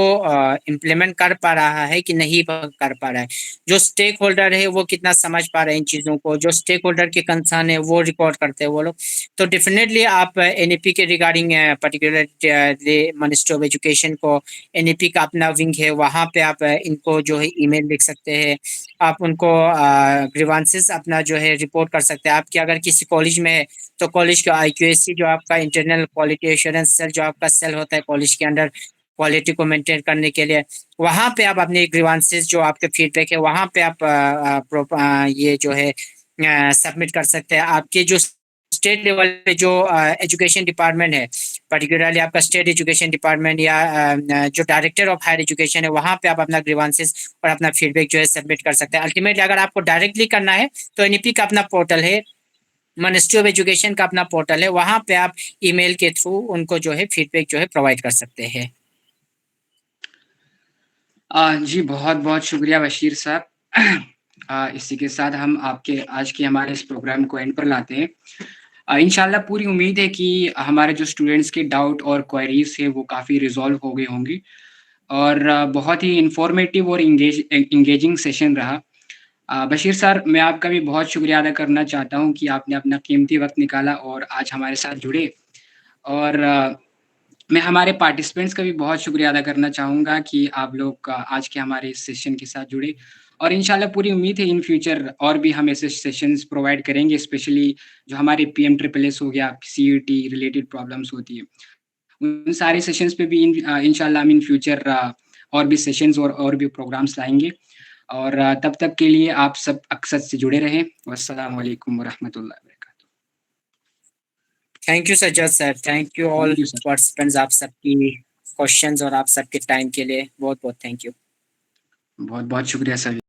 इम्प्लीमेंट कर पा रहा है कि नहीं कर पा रहा है। जो स्टेक होल्डर है वो कितना समझ पा रहे हैं इन चीज़ों को, जो स्टेक होल्डर के कंसर्न है वो रिकॉर्ड करते हैं वो लोग। तो डेफिनेटली आप एनईपी के regarding particular ministry of education को, एनईपी का अपना विंग है, वहाँ पे आप इनको जो है ईमेल लिख सकते हैं। आप उनको ग्रीवांसेस अपना जो है रिपोर्ट कर सकते हैं। आपके अगर किसी कॉलेज में है तो कॉलेज का आईक्यूएसी जो आपका इंटरनल क्वालिटी एश्योरेंस सेल जो आपका सेल होता है कॉलेज के अंदर क्वालिटी को मेंटेन करने के लिए, वहाँ पे आप अपने ग्रीवांसेस जो आपके फीडबैक है वहाँ पे आप ये जो है सबमिट कर सकते हैं। आपके जो स्टेट लेवल पे जो एजुकेशन डिपार्टमेंट है, पर्टिकुलरली आपका स्टेट एजुकेशन डिपार्टमेंट या जो डायरेक्टर ऑफ हायर एजुकेशन है, वहाँ पे आप अपना ग्रीवांसेस और अपना फीडबैक जो है सबमिट कर सकते हैं। अल्टीमेटली अगर आपको डायरेक्टली करना है तो एनईपी का अपना पोर्टल है, मिनिस्ट्री ऑफ एजुकेशन का अपना पोर्टल है, वहाँ पे आप ईमेल के थ्रू उनको जो है फीडबैक जो है प्रोवाइड कर सकते हैं। जी, बहुत-बहुत शुक्रिया बशीर साहब। इसी के साथ हम आपके आज के हमारे इस प्रोग्राम को एंड पर लाते हैं। इंशाल्लाह पूरी उम्मीद है कि हमारे जो स्टूडेंट्स के डाउट और क्वेरीज़ हैं वो काफ़ी रिज़ॉल्व हो गए होंगी, और बहुत ही इन्फॉर्मेटिव और एंगेजिंग सेशन रहा। बशीर सर, मैं आपका भी बहुत शुक्रिया अदा करना चाहता हूँ कि आपने अपना कीमती वक़्त निकाला और आज हमारे साथ जुड़े, और मैं हमारे पार्टिसिपेंट्स का भी बहुत शुक्रिया अदा करना चाहूँगा कि आप लोग आज के हमारे इस सेशन के साथ जुड़े। और इंशाल्लाह पूरी उम्मीद है इन फ्यूचर और भी हम ऐसे सेशंस प्रोवाइड करेंगे, स्पेशली जो हमारे पीएम-ट्रिपल-एस हो गया, सीईटी रिलेटेड प्रॉब्लम्स होती है। उन सारे सेशंस पे भी इंशाल्लाह हम इन फ्यूचर और भी सेशंस और भी प्रोग्राम्स लाएँगे और तब तक के लिए आप सब अक़सद से जुड़े रहें। वस्सलामु अलैकुम व रहमतुल्लाहि व बरकातुहू। Thank you Sajjad sir, thank you all thank you sir. Participants, आप सबकी क्वेश्चंस और आप सबके टाइम के लिए बहुत-बहुत थैंक यू। बहुत-बहुत शुक्रिया सर।